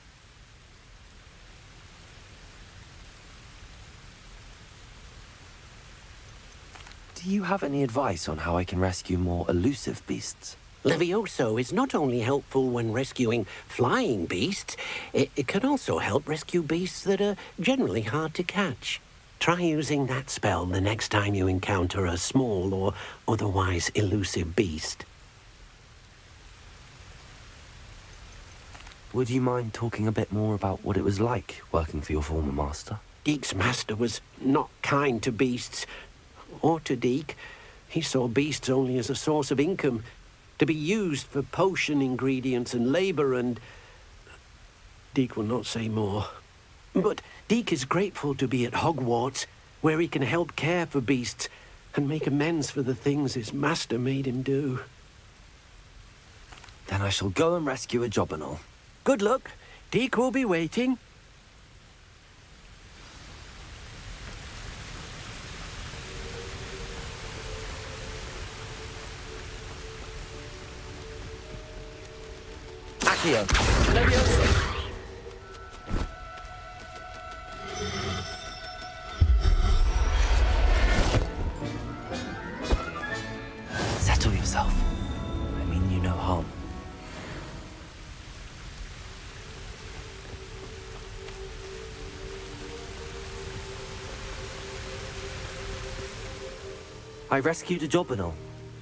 Do you have any advice on how I can rescue more elusive beasts? Levioso is not only helpful when rescuing flying beasts, it can also help rescue beasts that are generally hard to catch. Try using that spell the next time you encounter a small or otherwise elusive beast. Would you mind talking a bit more about what it was like working for your former master? Deek's master was not kind to beasts, or to Deek. He saw beasts only as a source of income, to be used for potion ingredients and labor, and Deek will not say more. But Deek is grateful to be at Hogwarts, where he can help care for beasts and make amends for the things his master made him do. Then I shall go and rescue a job and all. Good luck. Deek will be waiting. Accio. Levioso. Settle yourself. I mean you no harm. I rescued a Jobberknoll.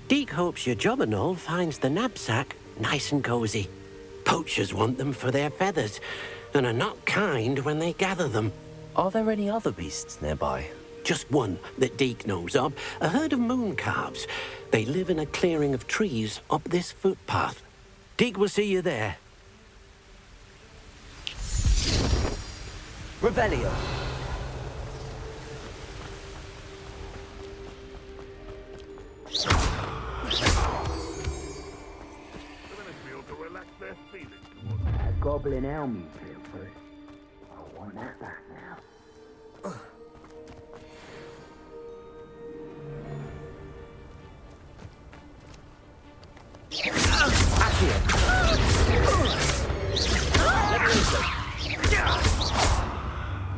Deek hopes your Jobberknoll finds the knapsack nice and cozy. Poachers want them for their feathers, and are not kind when they gather them. Are there any other beasts nearby? Just one that Deek knows of, a herd of moon calves. They live in a clearing of trees up this footpath. Deek will see you there. Revelio. That goblin elm you killed first. I want that back now.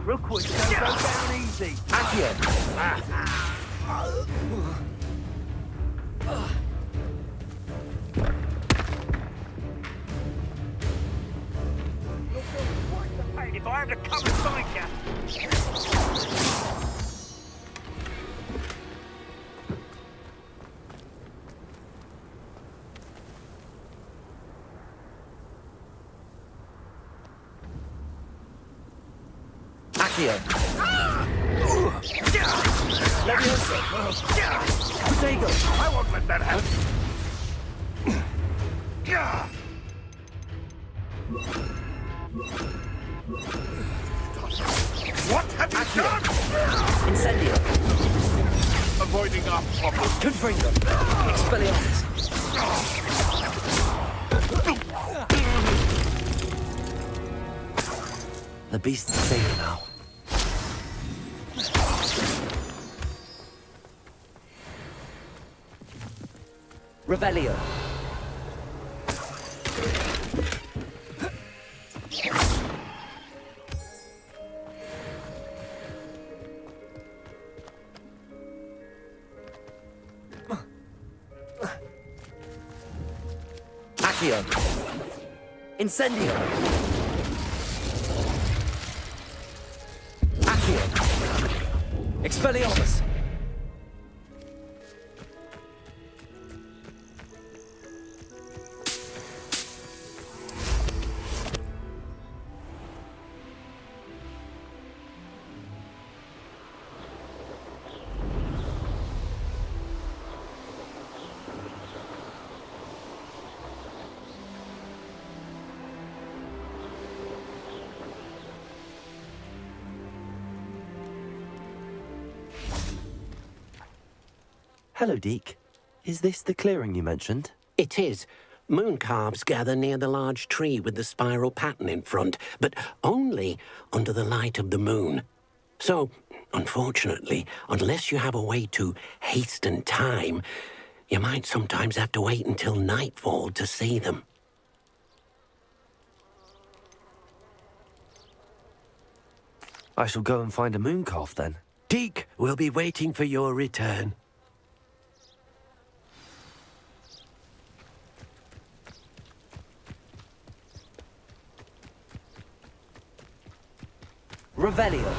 Rookwood, don't go down easy. If I have to come and find you. Accio. Levioso. Protego. I won't let that happen. What have you done? Incendio. Avoiding our problem. Confringo. Expelliarmus. The beast is safe now. Revelio. Accio. Incendio. Accio. Expelliarmus. Hello, Deek. Is this the clearing you mentioned? It is. Moon calves gather near the large tree with the spiral pattern in front, but only under the light of the moon. So, unfortunately, unless you have a way to hasten time, you might sometimes have to wait until nightfall to see them. I shall go and find a moon calf then. Deek will be waiting for your return. Revelio.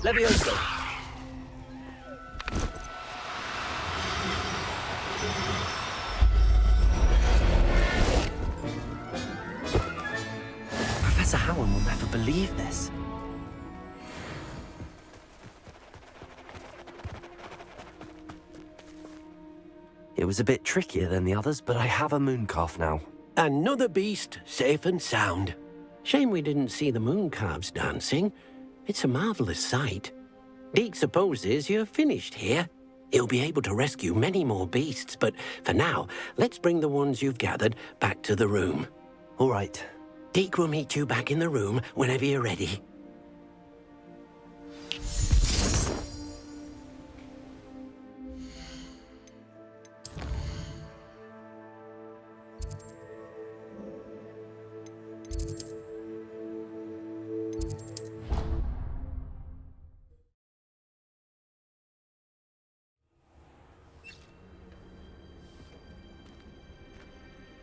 Levioso. Professor Howard will never believe this. It was a bit trickier than the others, but I have a mooncalf now. Another beast, safe and sound. Shame we didn't see the mooncalves dancing. It's a marvelous sight. Deke supposes you're finished here. He'll be able to rescue many more beasts, but for now, let's bring the ones you've gathered back to the room. All right. Deke will meet you back in the room whenever you're ready.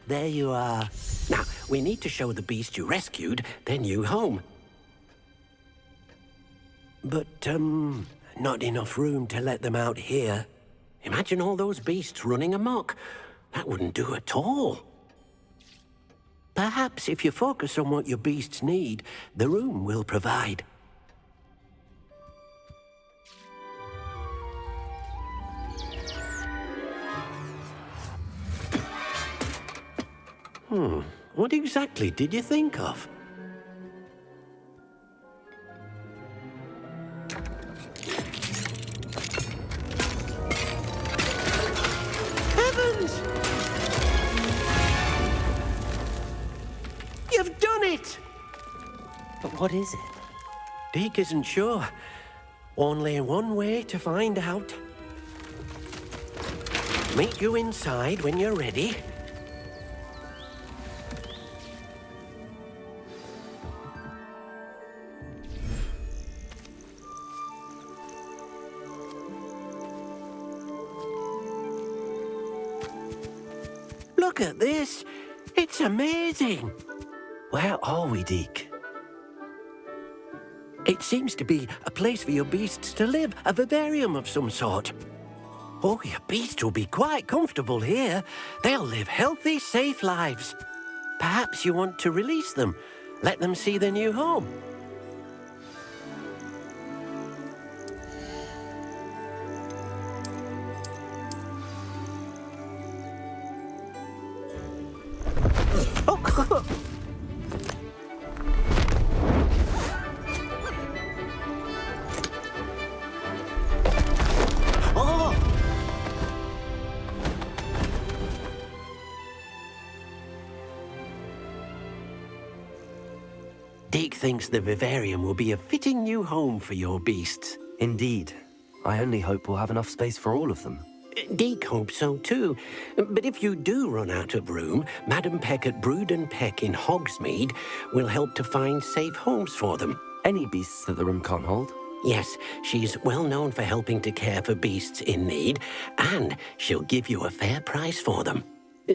There you are. Now, we need to show the beast you rescued their new home. But, not enough room to let them out here. Imagine all those beasts running amok. That wouldn't do at all. Perhaps if you focus on what your beasts need, the room will provide. What exactly did you think of? Heavens! You've done it! But what is it? Deke isn't sure. Only one way to find out. Meet you inside when you're ready. Look at this. It's amazing. Where are we, Deke? It seems to be a place for your beasts to live, a vivarium of some sort. Oh, your beasts will be quite comfortable here. They'll live healthy, safe lives. Perhaps you want to release them, let them see their new home. Deke thinks the vivarium will be a fitting new home for your beasts. Indeed. I only hope we'll have enough space for all of them. Deke hopes so too. But if you do run out of room, Madam Peck at Brood and Peck in Hogsmeade will help to find safe homes for them. Any beasts that the room can't hold? Yes, she's well known for helping to care for beasts in need, and she'll give you a fair price for them.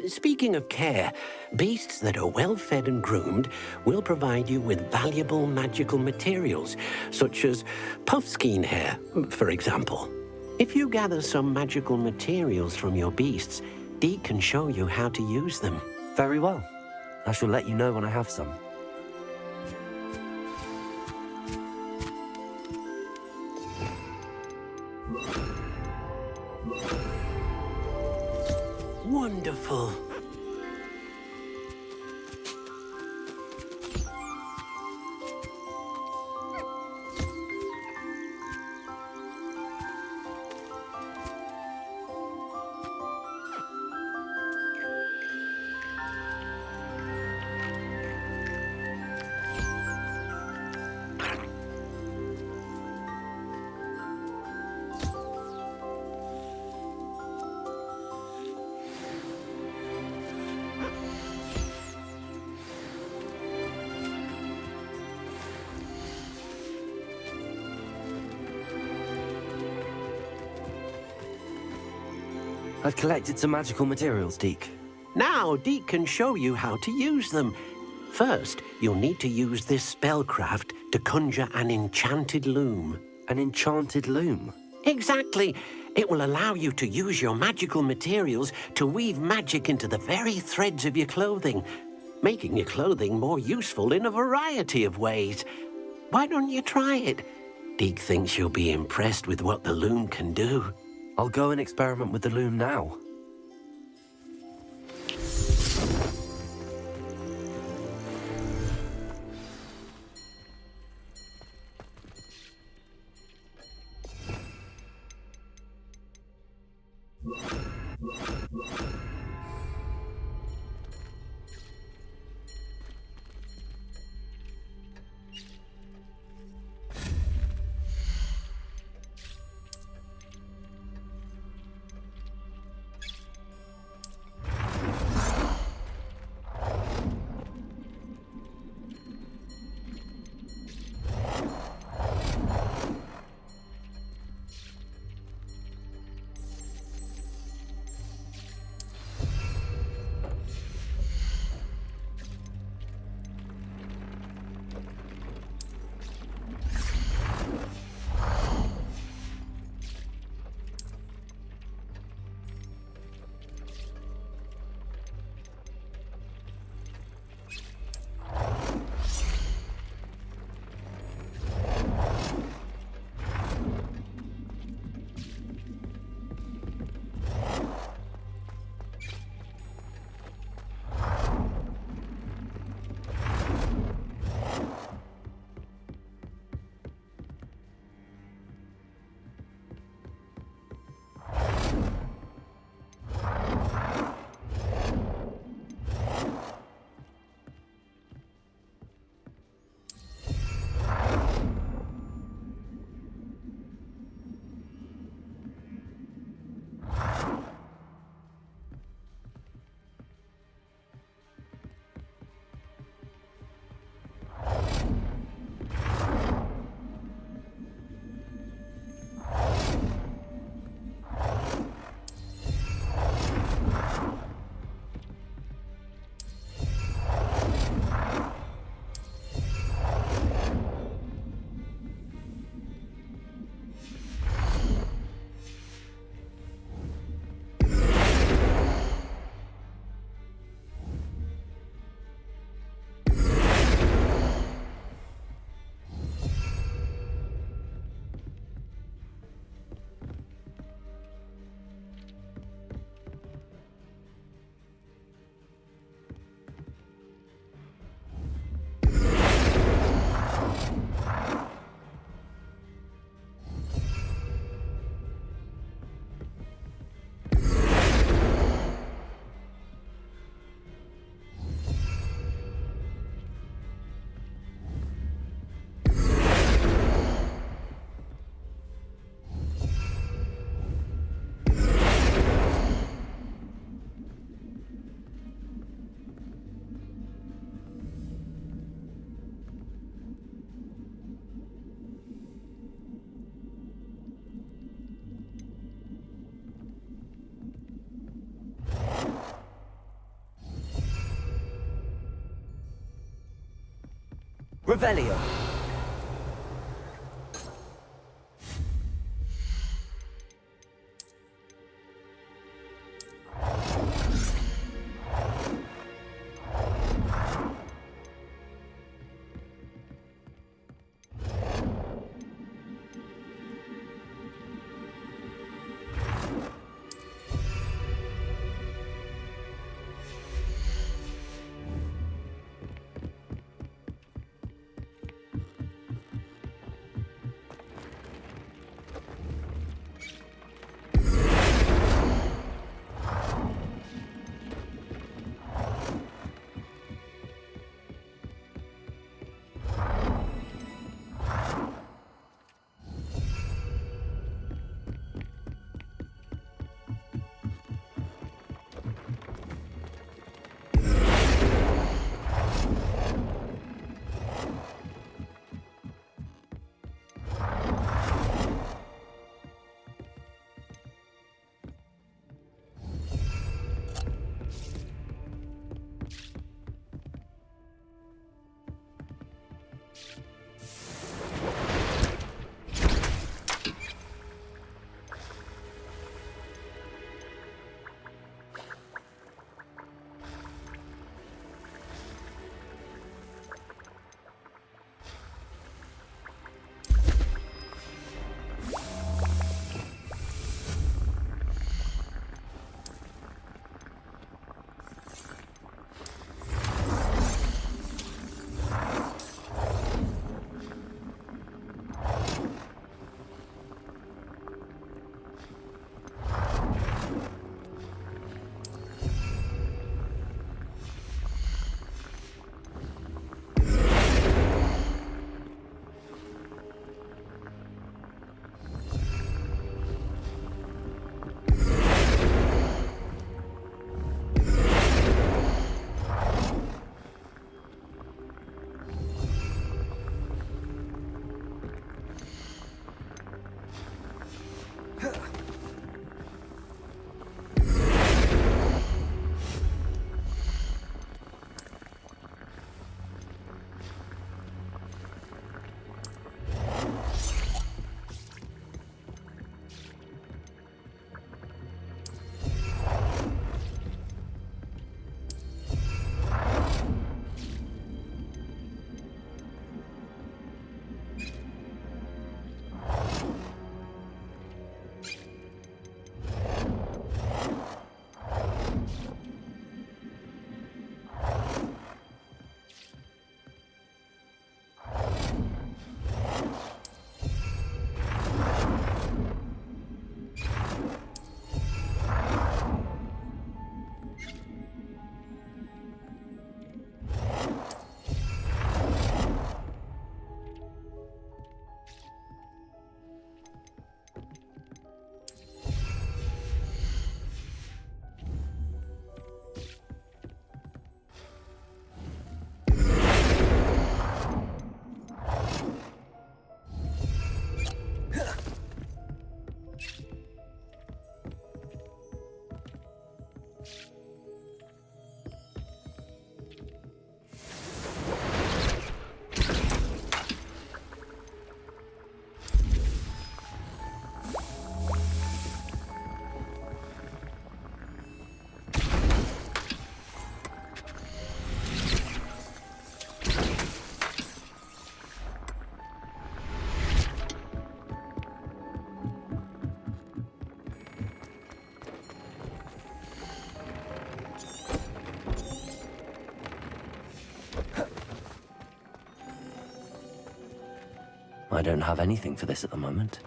Speaking of care, beasts that are well fed and groomed will provide you with valuable magical materials, such as puffskein hair, for example. If you gather some magical materials from your beasts, Deke can show you how to use them. Very well. I shall let you know when I have some. Wonderful. I've collected some magical materials, Deke. Now, Deke can show you how to use them. First, you'll need to use this spellcraft to conjure an enchanted loom. An enchanted loom? Exactly. It will allow you to use your magical materials to weave magic into the very threads of your clothing, making your clothing more useful in a variety of ways. Why don't you try it? Deke thinks you'll be impressed with what the loom can do. I'll go and experiment with the loom now. Revelio. I don't have anything for this at the moment.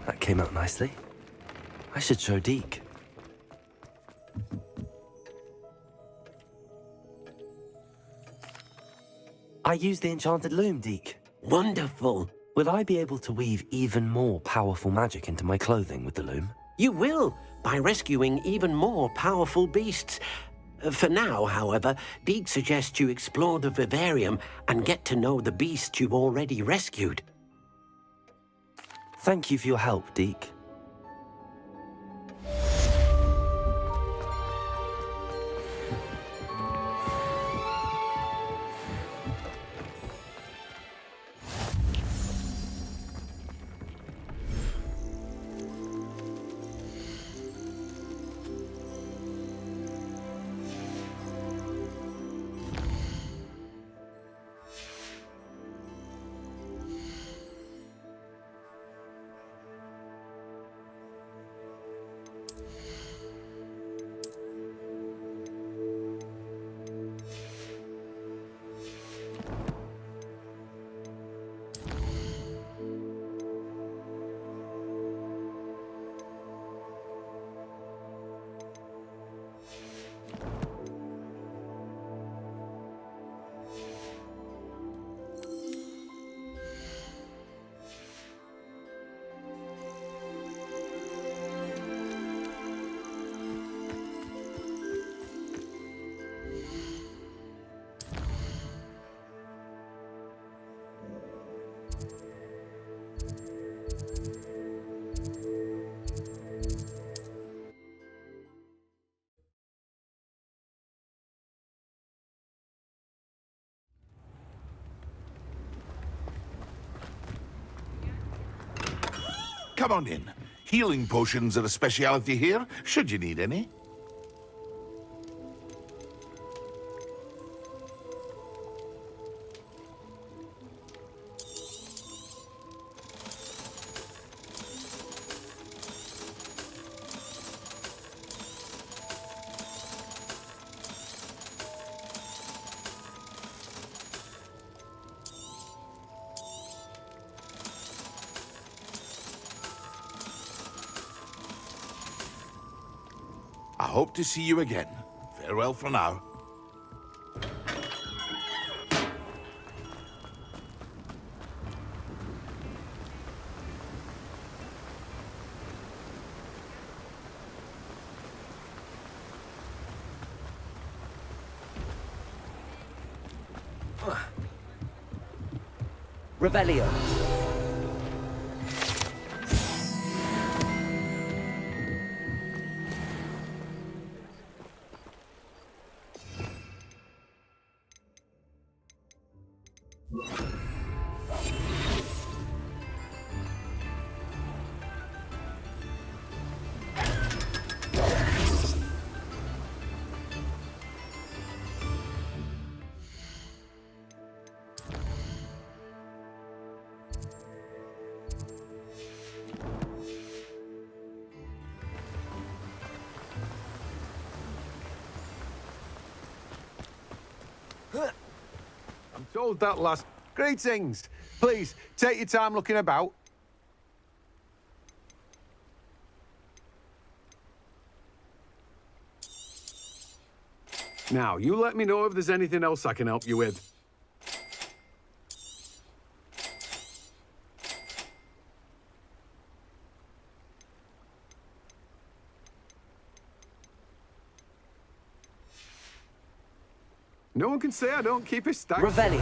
That came out nicely. I should show Deke. I used the enchanted loom, Deke. Wonderful. Will I be able to weave even more powerful magic into my clothing with the loom? You will, by rescuing even more powerful beasts. For now, however, Deke suggests you explore the vivarium and get to know the beasts you've already rescued. Thank you for your help, Deke. Come on in. Healing potions are a speciality here, should you need any. I hope to see you again. Farewell for now. Revelio. I'm told that last... Greetings! Please, take your time looking about. Now, you let me know if there's anything else I can help you with. No one can say I don't keep a stack. Revelio.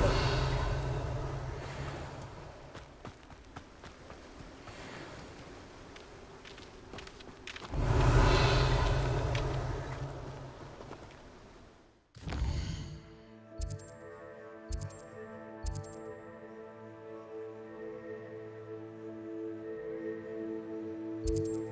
you